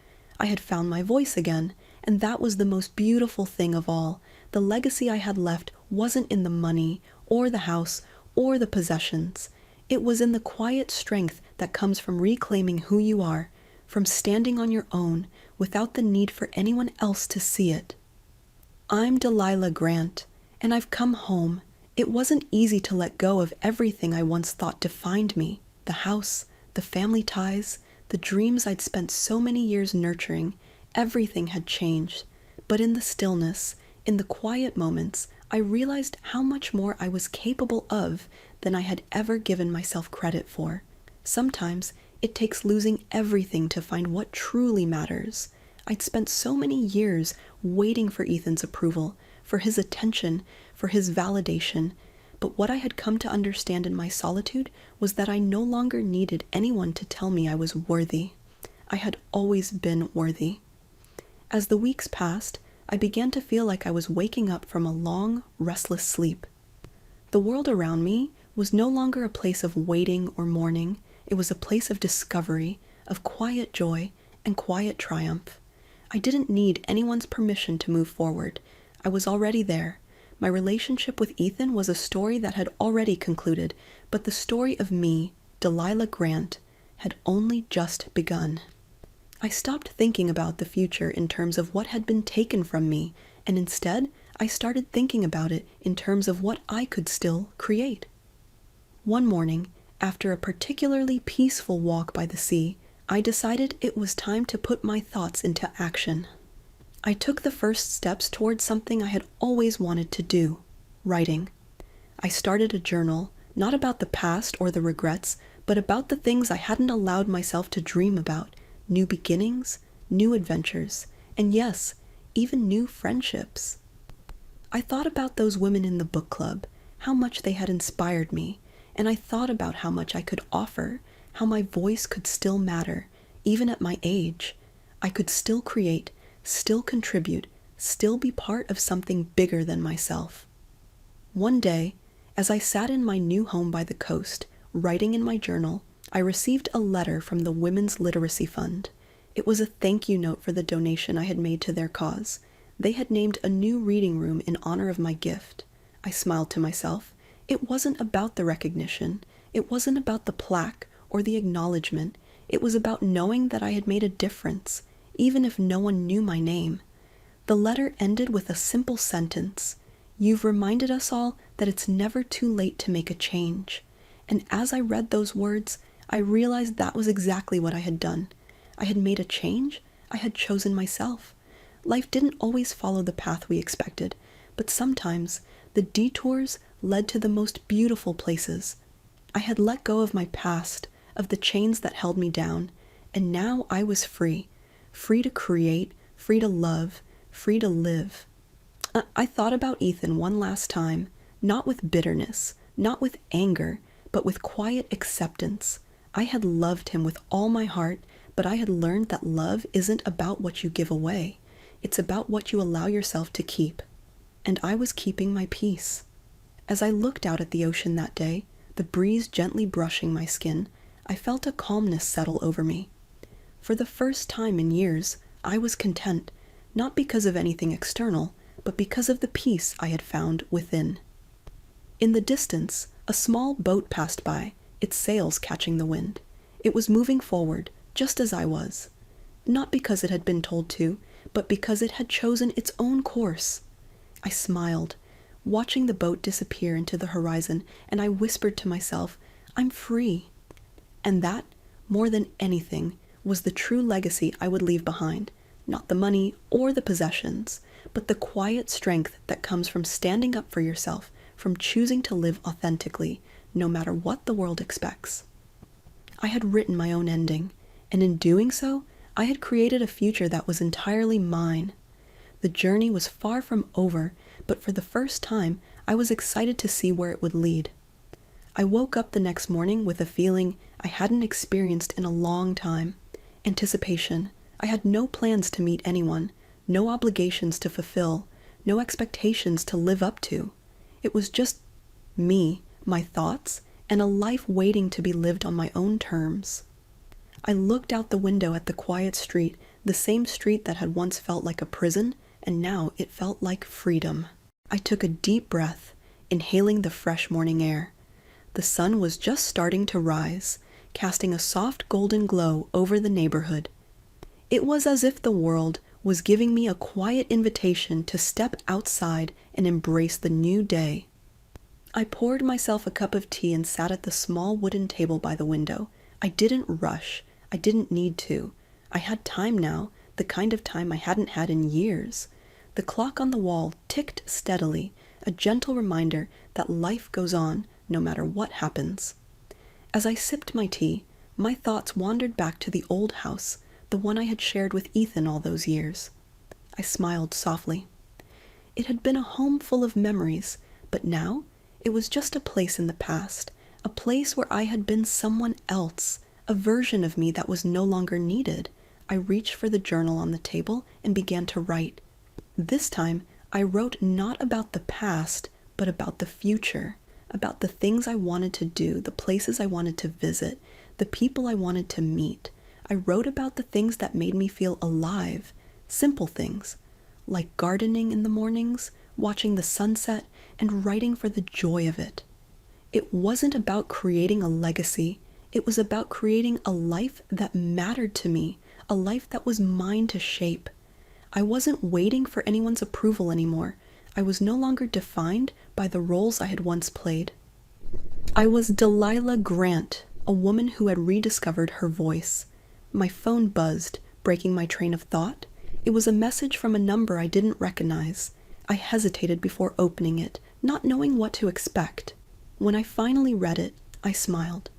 I had found my voice again, and that was the most beautiful thing of all. The legacy I had left wasn't in the money, or the house, or the possessions. It was in the quiet strength that comes from reclaiming who you are, from standing on your own without the need for anyone else to see it. I'm Delilah Grant, and I've come home. It wasn't easy to let go of everything I once thought defined me, the house, the family ties, the dreams I'd spent so many years nurturing. Everything had changed, but in the stillness, in the quiet moments, I realized how much more I was capable of than I had ever given myself credit for. Sometimes it takes losing everything to find what truly matters. I'd spent so many years waiting for Ethan's approval, for his attention, for his validation, but what I had come to understand in my solitude was that I no longer needed anyone to tell me I was worthy. I had always been worthy. As the weeks passed, I began to feel like I was waking up from a long, restless sleep. The world around me was no longer a place of waiting or mourning. It was a place of discovery, of quiet joy and quiet triumph. I didn't need anyone's permission to move forward. I was already there. My relationship with Ethan was a story that had already concluded, but the story of me, Delilah Grant, had only just begun. I stopped thinking about the future in terms of what had been taken from me, and instead I started thinking about it in terms of what I could still create. One morning, after a particularly peaceful walk by the sea, I decided it was time to put my thoughts into action. I took the first steps towards something I had always wanted to do, writing. I started a journal, not about the past or the regrets, but about the things I hadn't allowed myself to dream about, new beginnings, new adventures, and yes, even new friendships. I thought about those women in the book club, how much they had inspired me, and I thought about how much I could offer, how my voice could still matter, even at my age. I could still create, still contribute, still be part of something bigger than myself. One day, as I sat in my new home by the coast, writing in my journal, I received a letter from the Women's Literacy Fund. It was a thank you note for the donation I had made to their cause. They had named a new reading room in honor of my gift. I smiled to myself. It wasn't about the recognition. It wasn't about the plaque or the acknowledgement. It was about knowing that I had made a difference, even if no one knew my name. The letter ended with a simple sentence. You've reminded us all that it's never too late to make a change. And as I read those words, I realized that was exactly what I had done. I had made a change. I had chosen myself. Life didn't always follow the path we expected, but sometimes the detours led to the most beautiful places. I had let go of my past, of the chains that held me down, and now I was free. Free to create, free to love, free to live. I thought about Ethan one last time, not with bitterness, not with anger, but with quiet acceptance. I had loved him with all my heart, but I had learned that love isn't about what you give away. It's about what you allow yourself to keep. And I was keeping my peace. As I looked out at the ocean that day, the breeze gently brushing my skin, I felt a calmness settle over me. For the first time in years, I was content, not because of anything external, but because of the peace I had found within. In the distance, a small boat passed by, its sails catching the wind. It was moving forward, just as I was. Not because it had been told to, but because it had chosen its own course. I smiled, watching the boat disappear into the horizon, and I whispered to myself, I'm free. And that, more than anything, was the true legacy I would leave behind. Not the money or the possessions, but the quiet strength that comes from standing up for yourself, from choosing to live authentically, no matter what the world expects. I had written my own ending, and in doing so, I had created a future that was entirely mine. The journey was far from over, but for the first time, I was excited to see where it would lead. I woke up the next morning with a feeling I hadn't experienced in a long time. Anticipation. I had no plans to meet anyone, no obligations to fulfill, no expectations to live up to. It was just me, my thoughts, and a life waiting to be lived on my own terms. I looked out the window at the quiet street, The same street that had once felt like a prison, and now it felt like freedom. I took a deep breath, inhaling the fresh morning air. The sun was just starting to rise, casting a soft golden glow over the neighborhood. It was as if the world was giving me a quiet invitation to step outside and embrace the new day. I poured myself a cup of tea and sat at the small wooden table by the window. I didn't rush. I didn't need to. I had time now, the kind of time I hadn't had in years. The clock on the wall ticked steadily, a gentle reminder that life goes on no matter what happens. As I sipped my tea, my thoughts wandered back to the old house, the one I had shared with Ethan all those years. I smiled softly. It had been a home full of memories, but now it was just a place in the past, a place where I had been someone else, a version of me that was no longer needed. I reached for the journal on the table and began to write. This time, I wrote not about the past, but about the future, about the things I wanted to do, the places I wanted to visit, the people I wanted to meet. I wrote about the things that made me feel alive, simple things, like gardening in the mornings, watching the sunset, and writing for the joy of it. It wasn't about creating a legacy. It was about creating a life that mattered to me, a life that was mine to shape. I wasn't waiting for anyone's approval anymore. I was no longer defined by the roles I had once played. I was Delilah Grant, a woman who had rediscovered her voice. My phone buzzed, breaking my train of thought. It was a message from a number I didn't recognize. I hesitated before opening it, not knowing what to expect. When I finally read it, I smiled.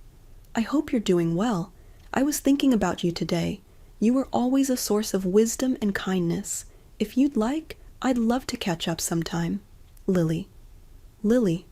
"I hope you're doing well. I was thinking about you today. You were always a source of wisdom and kindness. If you'd like, I'd love to catch up sometime. Lily." Lily.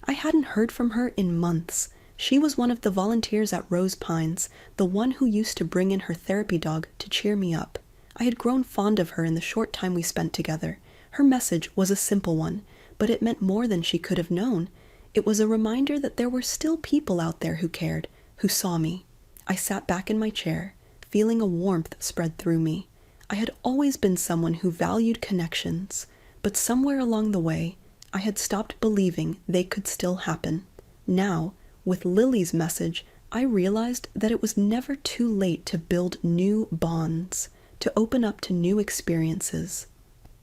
I hadn't heard from her in months. She was one of the volunteers at Rose Pines, the one who used to bring in her therapy dog to cheer me up. I had grown fond of her in the short time we spent together. Her message was a simple one, but it meant more than she could have known. It was a reminder that there were still people out there who cared, who saw me. I sat back in my chair, feeling a warmth spread through me. I had always been someone who valued connections, but somewhere along the way, I had stopped believing they could still happen. Now, with Lily's message, I realized that it was never too late to build new bonds, to open up to new experiences.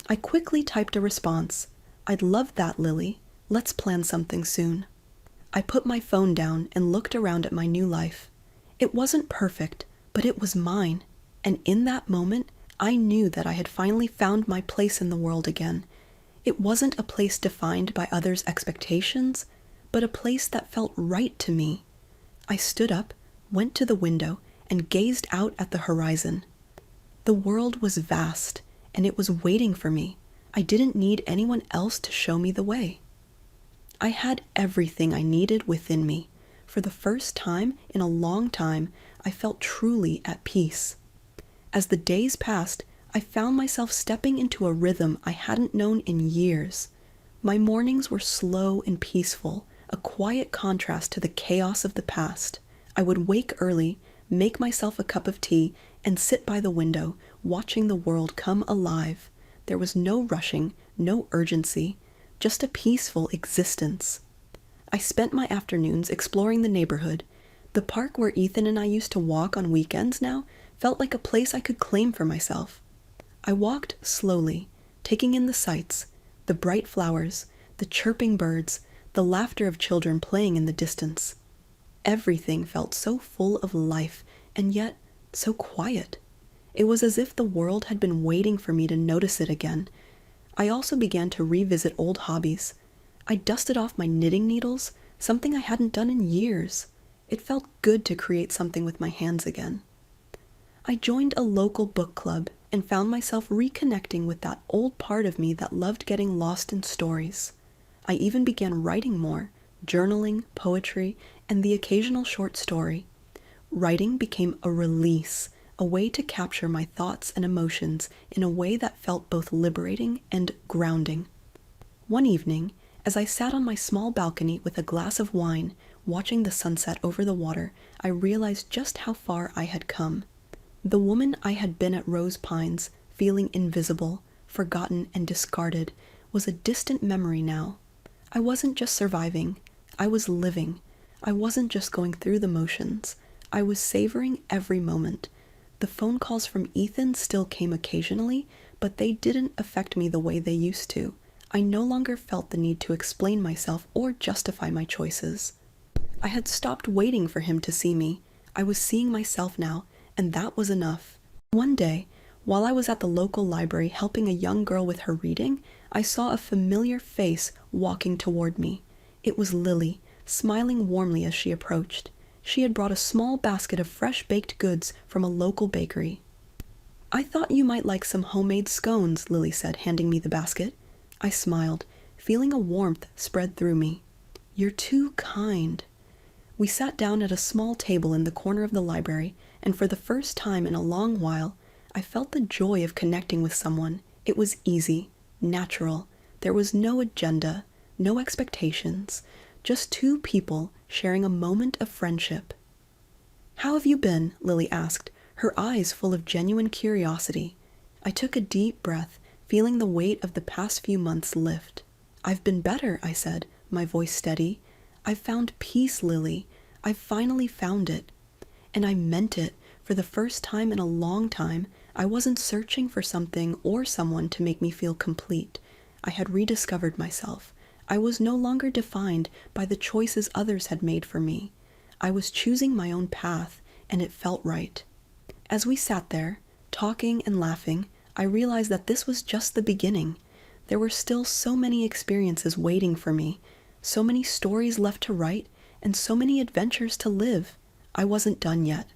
I quickly typed a response. "I'd love that, Lily. Let's plan something soon." I put my phone down and looked around at my new life. It wasn't perfect, but it was mine. And in that moment, I knew that I had finally found my place in the world again. It wasn't a place defined by others' expectations, but a place that felt right to me. I stood up, went to the window, and gazed out at the horizon. The world was vast, and it was waiting for me. I didn't need anyone else to show me the way. I had everything I needed within me. For the first time in a long time, I felt truly at peace. As the days passed, I found myself stepping into a rhythm I hadn't known in years. My mornings were slow and peaceful, a quiet contrast to the chaos of the past. I would wake early, make myself a cup of tea, and sit by the window, watching the world come alive. There was no rushing, no urgency, just a peaceful existence. I spent my afternoons exploring the neighborhood. The park where Ethan and I used to walk on weekends now felt like a place I could claim for myself. I walked slowly, taking in the sights, the bright flowers, the chirping birds, the laughter of children playing in the distance. Everything felt so full of life, and yet so quiet. It was as if the world had been waiting for me to notice it again. I also began to revisit old hobbies. I dusted off my knitting needles, something I hadn't done in years. It felt good to create something with my hands again. I joined a local book club and found myself reconnecting with that old part of me that loved getting lost in stories. I even began writing more, journaling, poetry, and the occasional short story. Writing became a release, a way to capture my thoughts and emotions in a way that felt both liberating and grounding. One evening, as I sat on my small balcony with a glass of wine, watching the sunset over the water, I realized just how far I had come. The woman I had been at Rose Pines, feeling invisible, forgotten, and discarded, was a distant memory now. I wasn't just surviving, I was living. I wasn't just going through the motions. I was savoring every moment. The phone calls from Ethan still came occasionally, but they didn't affect me the way they used to. I no longer felt the need to explain myself or justify my choices. I had stopped waiting for him to see me. I was seeing myself now, and that was enough. One day, while I was at the local library helping a young girl with her reading, I saw a familiar face walking toward me. It was Lily, smiling warmly as she approached. She had brought a small basket of fresh baked goods from a local bakery. "I thought you might like some homemade scones," Lily said, handing me the basket. I smiled, feeling a warmth spread through me. "You're too kind." We sat down at a small table in the corner of the library, and for the first time in a long while, I felt the joy of connecting with someone. It was easy, natural. There was no agenda, no expectations, just two people sharing a moment of friendship. "How have you been?" Lily asked, her eyes full of genuine curiosity. I took a deep breath, feeling the weight of the past few months lift. "I've been better," I said, my voice steady. "I've found peace, Lily. I've finally found it." And I meant it. For the first time in a long time, I wasn't searching for something or someone to make me feel complete. I had rediscovered myself. I was no longer defined by the choices others had made for me. I was choosing my own path, and it felt right. As we sat there, talking and laughing, I realized that this was just the beginning. There were still so many experiences waiting for me, so many stories left to write, and so many adventures to live. I wasn't done yet.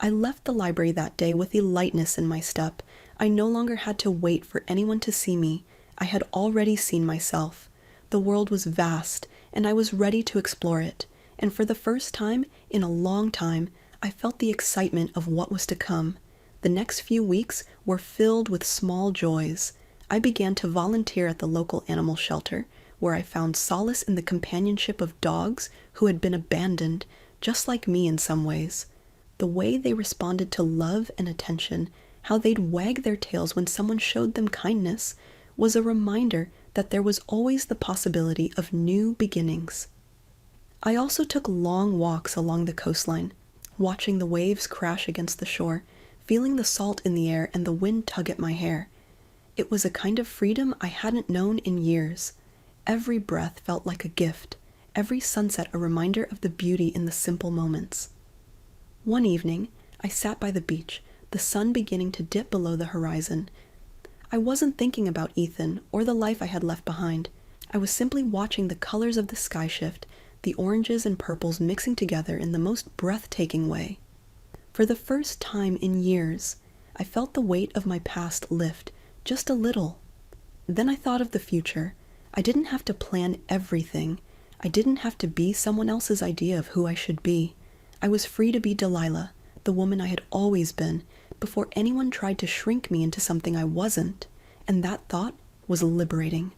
I left the library that day with a lightness in my step. I no longer had to wait for anyone to see me. I had already seen myself. The world was vast, and I was ready to explore it. And for the first time in a long time, I felt the excitement of what was to come. The next few weeks were filled with small joys. I began to volunteer at the local animal shelter, where I found solace in the companionship of dogs who had been abandoned, just like me in some ways. The way they responded to love and attention, how they'd wag their tails when someone showed them kindness, was a reminder that there was always the possibility of new beginnings. I also took long walks along the coastline, watching the waves crash against the shore, feeling the salt in the air and the wind tug at my hair. It was a kind of freedom I hadn't known in years. Every breath felt like a gift, every sunset a reminder of the beauty in the simple moments. One evening, I sat by the beach, the sun beginning to dip below the horizon. I wasn't thinking about Ethan or the life I had left behind. I was simply watching the colors of the sky shift, the oranges and purples mixing together in the most breathtaking way. For the first time in years, I felt the weight of my past lift, just a little. Then I thought of the future. I didn't have to plan everything. I didn't have to be someone else's idea of who I should be. I was free to be Delilah, the woman I had always been, before anyone tried to shrink me into something I wasn't, and that thought was liberating.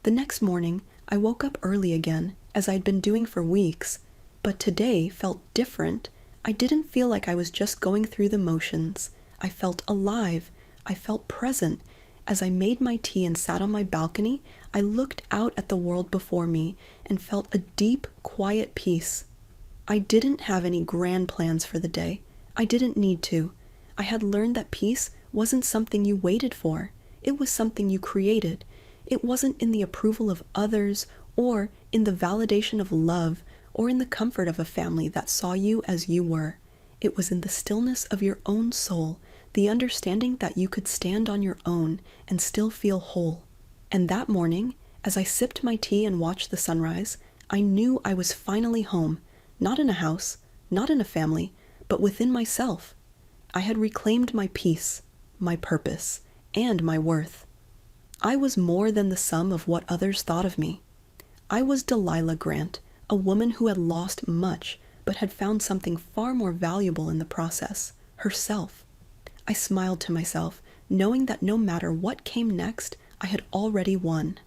The next morning, I woke up early again, as I'd been doing for weeks, but today felt different. I didn't feel like I was just going through the motions. I felt alive. I felt present. As I made my tea and sat on my balcony, I looked out at the world before me and felt a deep, quiet peace. I didn't have any grand plans for the day. I didn't need to. I had learned that peace wasn't something you waited for. It was something you created. It wasn't in the approval of others, or in the validation of love, or in the comfort of a family that saw you as you were. It was in the stillness of your own soul, the understanding that you could stand on your own and still feel whole. And that morning, as I sipped my tea and watched the sunrise, I knew I was finally home. Not in a house, not in a family, but within myself. I had reclaimed my peace, my purpose, and my worth. I was more than the sum of what others thought of me. I was Delilah Grant, a woman who had lost much, but had found something far more valuable in the process, herself. I smiled to myself, knowing that no matter what came next, I had already won.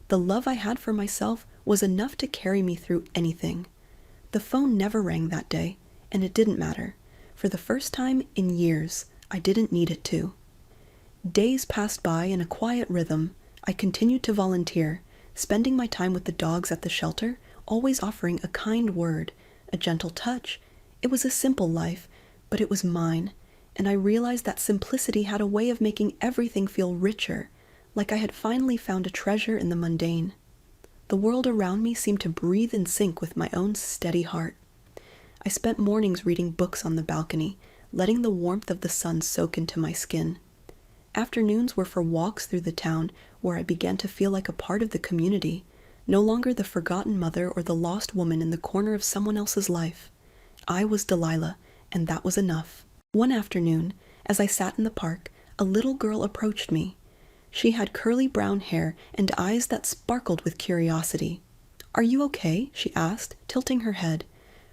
The love I had for myself was enough to carry me through anything. The phone never rang that day, and it didn't matter. For the first time in years, I didn't need it to. Days passed by in a quiet rhythm. I continued to volunteer, spending my time with the dogs at the shelter, always offering a kind word, a gentle touch. It was a simple life, but it was mine, and I realized that simplicity had a way of making everything feel richer, like I had finally found a treasure in the mundane. The world around me seemed to breathe in sync with my own steady heart. I spent mornings reading books on the balcony, letting the warmth of the sun soak into my skin. Afternoons were for walks through the town, where I began to feel like a part of the community, no longer the forgotten mother or the lost woman in the corner of someone else's life. I was Delilah, and that was enough. One afternoon, as I sat in the park, a little girl approached me. She had curly brown hair and eyes that sparkled with curiosity. "Are you okay?" she asked, tilting her head.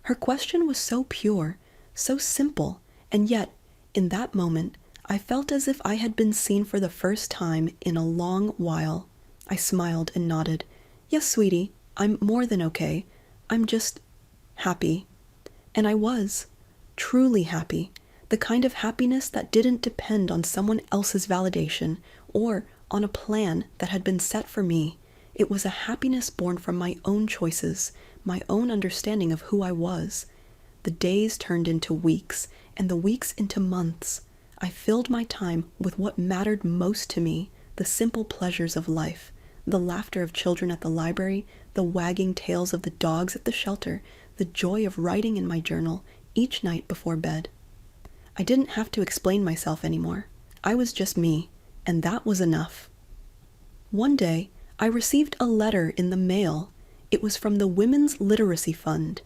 Her question was so pure, so simple, and yet, in that moment, I felt as if I had been seen for the first time in a long while. I smiled and nodded. "Yes, sweetie, I'm more than okay. I'm just happy." And I was, truly happy, the kind of happiness that didn't depend on someone else's validation or on a plan that had been set for me. It was a happiness born from my own choices, my own understanding of who I was. The days turned into weeks, and the weeks into months. I filled my time with what mattered most to me, the simple pleasures of life, the laughter of children at the library, the wagging tails of the dogs at the shelter, the joy of writing in my journal each night before bed. I didn't have to explain myself anymore. I was just me, and that was enough. One day, I received a letter in the mail. It was from the Women's Literacy Fund,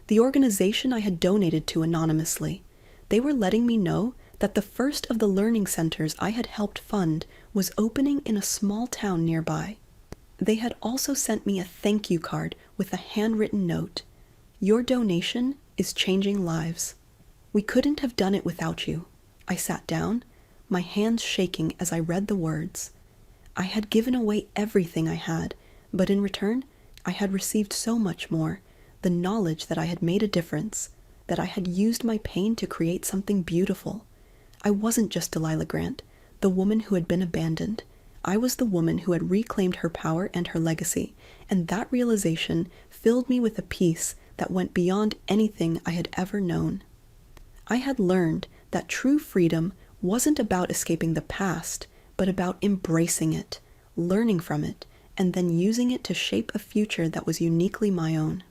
the organization I had donated to anonymously. They were letting me know that the first of the learning centers I had helped fund was opening in a small town nearby. They had also sent me a thank you card with a handwritten note. "Your donation is changing lives. We couldn't have done it without you." I sat down, my hands shaking as I read the words. I had given away everything I had, but in return, I had received so much more, the knowledge that I had made a difference, that I had used my pain to create something beautiful. I wasn't just Delilah Grant, the woman who had been abandoned. I was the woman who had reclaimed her power and her legacy, and that realization filled me with a peace that went beyond anything I had ever known. I had learned that true freedom wasn't about escaping the past, but about embracing it, learning from it, and then using it to shape a future that was uniquely my own.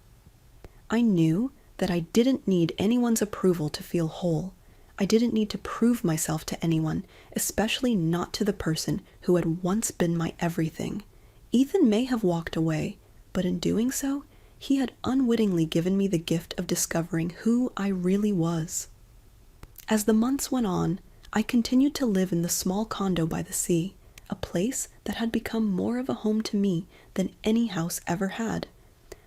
I knew that I didn't need anyone's approval to feel whole. I didn't need to prove myself to anyone, especially not to the person who had once been my everything. Ethan may have walked away, but in doing so, he had unwittingly given me the gift of discovering who I really was. As the months went on, I continued to live in the small condo by the sea, a place that had become more of a home to me than any house ever had.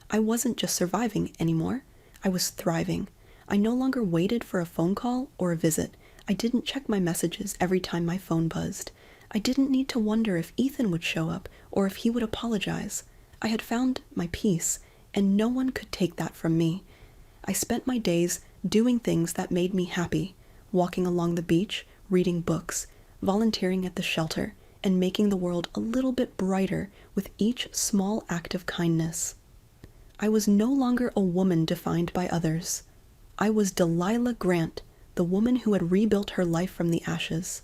I wasn't just surviving anymore, I was thriving. I no longer waited for a phone call or a visit. I didn't check my messages every time my phone buzzed. I didn't need to wonder if Ethan would show up or if he would apologize. I had found my peace, and no one could take that from me. I spent my days doing things that made me happy, walking along the beach, reading books, volunteering at the shelter, and making the world a little bit brighter with each small act of kindness. I was no longer a woman defined by others. I was Delilah Grant, the woman who had rebuilt her life from the ashes.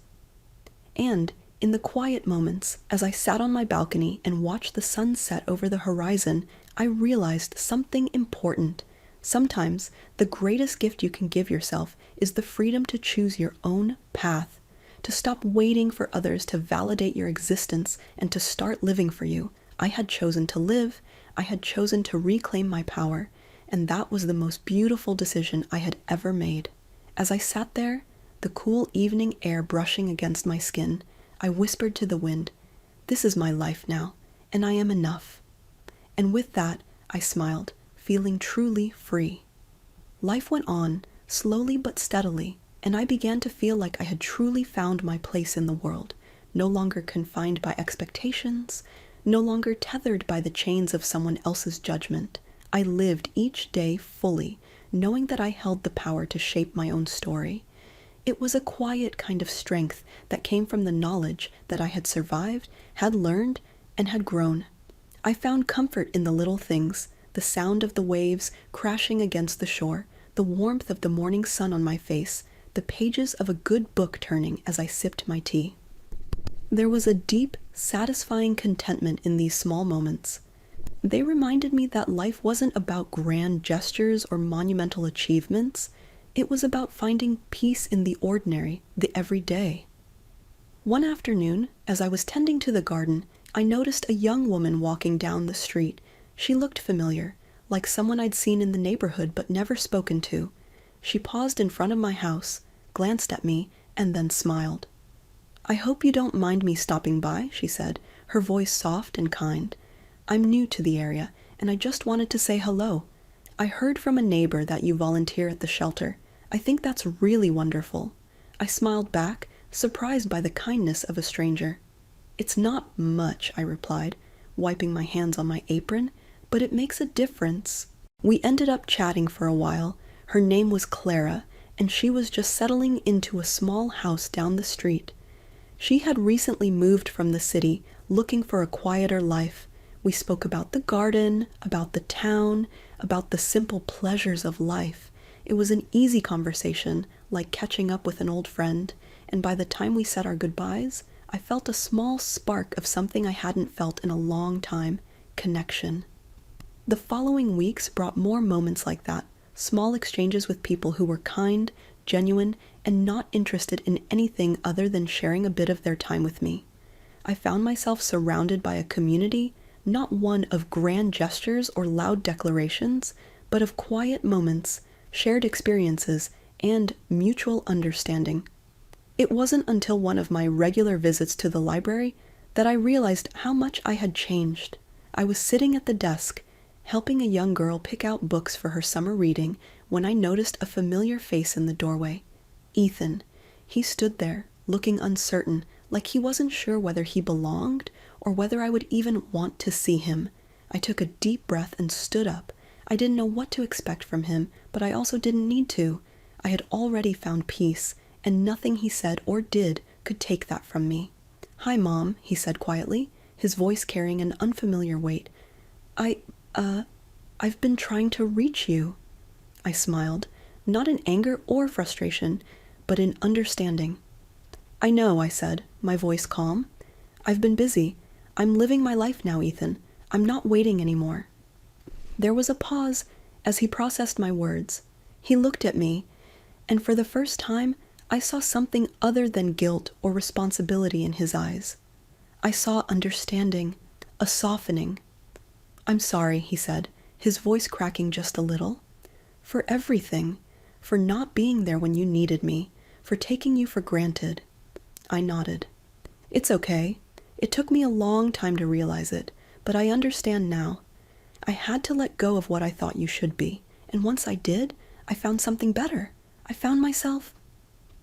And in the quiet moments, as I sat on my balcony and watched the sun set over the horizon, I realized something important. Sometimes the greatest gift you can give yourself is the freedom to choose your own path, to stop waiting for others to validate your existence and to start living for you. I had chosen to live, I had chosen to reclaim my power, and that was the most beautiful decision I had ever made. As I sat there, the cool evening air brushing against my skin, I whispered to the wind, "This is my life now, and I am enough." And with that, I smiled, feeling truly free. Life went on, slowly but steadily, and I began to feel like I had truly found my place in the world, no longer confined by expectations, no longer tethered by the chains of someone else's judgment. I lived each day fully, knowing that I held the power to shape my own story. It was a quiet kind of strength that came from the knowledge that I had survived, had learned, and had grown. I found comfort in the little things, the sound of the waves crashing against the shore, the warmth of the morning sun on my face, the pages of a good book turning as I sipped my tea. There was a deep, satisfying contentment in these small moments. They reminded me that life wasn't about grand gestures or monumental achievements. It was about finding peace in the ordinary, the everyday. One afternoon, as I was tending to the garden, I noticed a young woman walking down the street. She looked familiar, like someone I'd seen in the neighborhood but never spoken to. She paused in front of my house, glanced at me, and then smiled. "I hope you don't mind me stopping by," she said, her voice soft and kind. "I'm new to the area, and I just wanted to say hello. I heard from a neighbor that you volunteer at the shelter. I think that's really wonderful." I smiled back, surprised by the kindness of a stranger. "It's not much," I replied, wiping my hands on my apron, "but it makes a difference." We ended up chatting for a while. Her name was Clara, and she was just settling into a small house down the street. She had recently moved from the city, looking for a quieter life. We spoke about the garden, about the town, about the simple pleasures of life. It was an easy conversation, like catching up with an old friend, and by the time we said our goodbyes, I felt a small spark of something I hadn't felt in a long time: connection. The following weeks brought more moments like that, small exchanges with people who were kind, genuine, and not interested in anything other than sharing a bit of their time with me. I found myself surrounded by a community, not one of grand gestures or loud declarations, but of quiet moments, shared experiences, and mutual understanding. It wasn't until one of my regular visits to the library that I realized how much I had changed. I was sitting at the desk, helping a young girl pick out books for her summer reading, when I noticed a familiar face in the doorway. Ethan. He stood there, looking uncertain, like he wasn't sure whether he belonged or whether I would even want to see him. I took a deep breath and stood up. I didn't know what to expect from him, but I also didn't need to. I had already found peace, and nothing he said or did could take that from me. "Hi, Mom," he said quietly, his voice carrying an unfamiliar weight. I've been trying to reach you." I smiled, not in anger or frustration, but in understanding. "I know," I said, my voice calm. "I've been busy. I'm living my life now, Ethan. I'm not waiting anymore." There was a pause as he processed my words. He looked at me, and for the first time, I saw something other than guilt or responsibility in his eyes. I saw understanding, a softening. "I'm sorry," he said, his voice cracking just a little. "For everything. For not being there when you needed me. For taking you for granted." I nodded. "It's okay. It took me a long time to realize it, but I understand now. I had to let go of what I thought you should be, and once I did, I found something better. I found myself."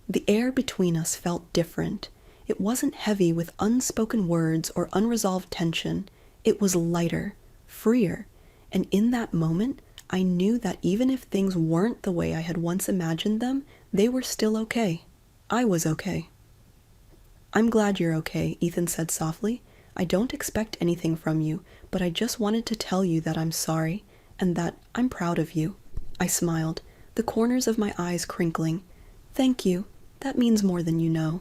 The air between us felt different. It wasn't heavy with unspoken words or unresolved tension. It was lighter, freer, and in that moment, I knew that even if things weren't the way I had once imagined them, they were still okay. I was okay. "I'm glad you're okay," Ethan said softly. "I don't expect anything from you, but I just wanted to tell you that I'm sorry, and that I'm proud of you." I smiled, the corners of my eyes crinkling. "Thank you. That means more than you know."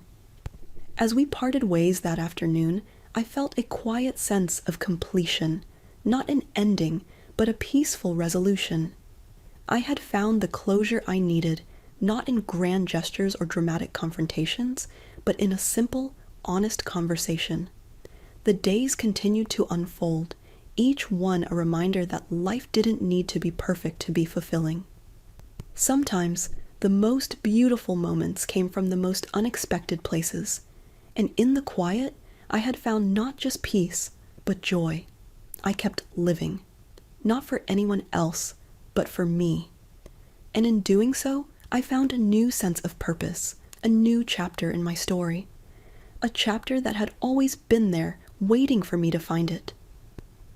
As we parted ways that afternoon, I felt a quiet sense of completion, not an ending, but a peaceful resolution. I had found the closure I needed, not in grand gestures or dramatic confrontations, but in a simple, honest conversation. The days continued to unfold, each one a reminder that life didn't need to be perfect to be fulfilling. Sometimes, the most beautiful moments came from the most unexpected places, and in the quiet, I had found not just peace, but joy. I kept living, not for anyone else, but for me. And in doing so, I found a new sense of purpose, a new chapter in my story, a chapter that had always been there, waiting for me to find it.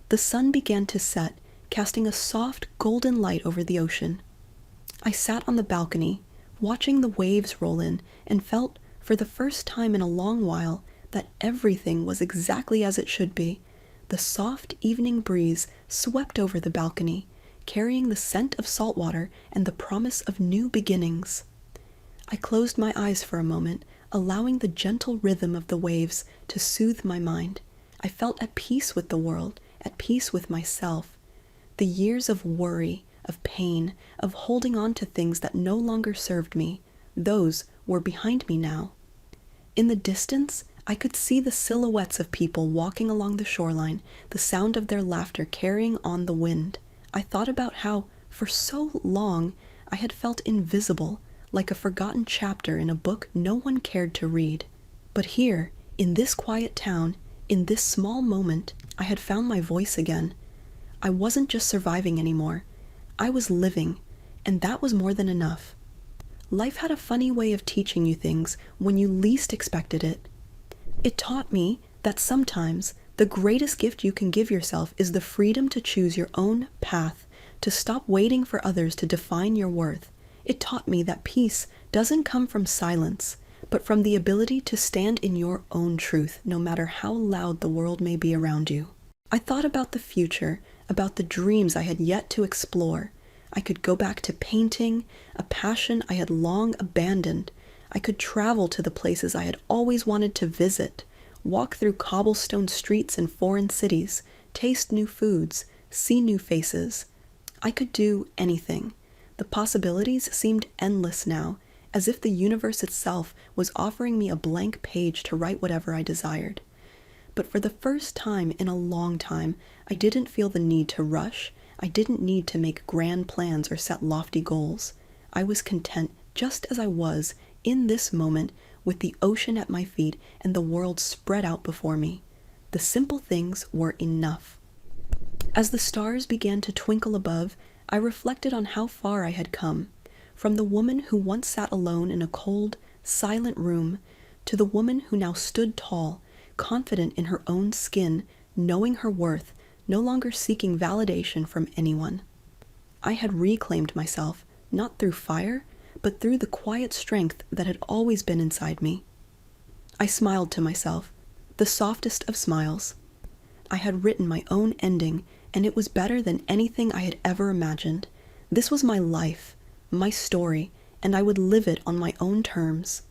The sun began to set, casting a soft golden light over the ocean. I sat on the balcony, watching the waves roll in, and felt, for the first time in a long while, that everything was exactly as it should be. The soft evening breeze swept over the balcony, carrying the scent of salt water and the promise of new beginnings. I closed my eyes for a moment, allowing the gentle rhythm of the waves to soothe my mind. I felt at peace with the world, at peace with myself. The years of worry, of pain, of holding on to things that no longer served me, those were behind me now. In the distance, I could see the silhouettes of people walking along the shoreline, the sound of their laughter carrying on the wind. I thought about how, for so long, I had felt invisible, like a forgotten chapter in a book no one cared to read. But here, in this quiet town, in this small moment, I had found my voice again. I wasn't just surviving anymore. I was living, and that was more than enough. Life had a funny way of teaching you things when you least expected it. It taught me that sometimes the greatest gift you can give yourself is the freedom to choose your own path, to stop waiting for others to define your worth. It taught me that peace doesn't come from silence, but from the ability to stand in your own truth, no matter how loud the world may be around you. I thought about the future, about the dreams I had yet to explore. I could go back to painting, a passion I had long abandoned. I could travel to the places I had always wanted to visit, walk through cobblestone streets in foreign cities, taste new foods, see new faces. I could do anything. The possibilities seemed endless now, as if the universe itself was offering me a blank page to write whatever I desired. But for the first time in a long time, I didn't feel the need to rush. I didn't need to make grand plans or set lofty goals. I was content just as I was in this moment, with the ocean at my feet and the world spread out before me. The simple things were enough. As the stars began to twinkle above, I reflected on how far I had come, from the woman who once sat alone in a cold, silent room, to the woman who now stood tall, confident in her own skin, knowing her worth, no longer seeking validation from anyone. I had reclaimed myself, not through fire, but through the quiet strength that had always been inside me. I smiled to myself, the softest of smiles. I had written my own ending, and it was better than anything I had ever imagined. This was my life, my story, and I would live it on my own terms.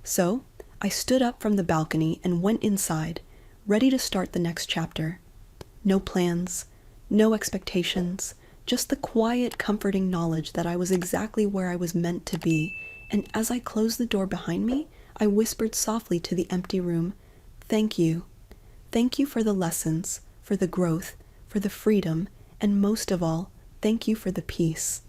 So, I stood up from the balcony and went inside, ready to start the next chapter. No plans, no expectations, just the quiet, comforting knowledge that I was exactly where I was meant to be, and as I closed the door behind me, I whispered softly to the empty room, "Thank you. Thank you for the lessons, for the growth, for the freedom, and most of all, thank you for the peace."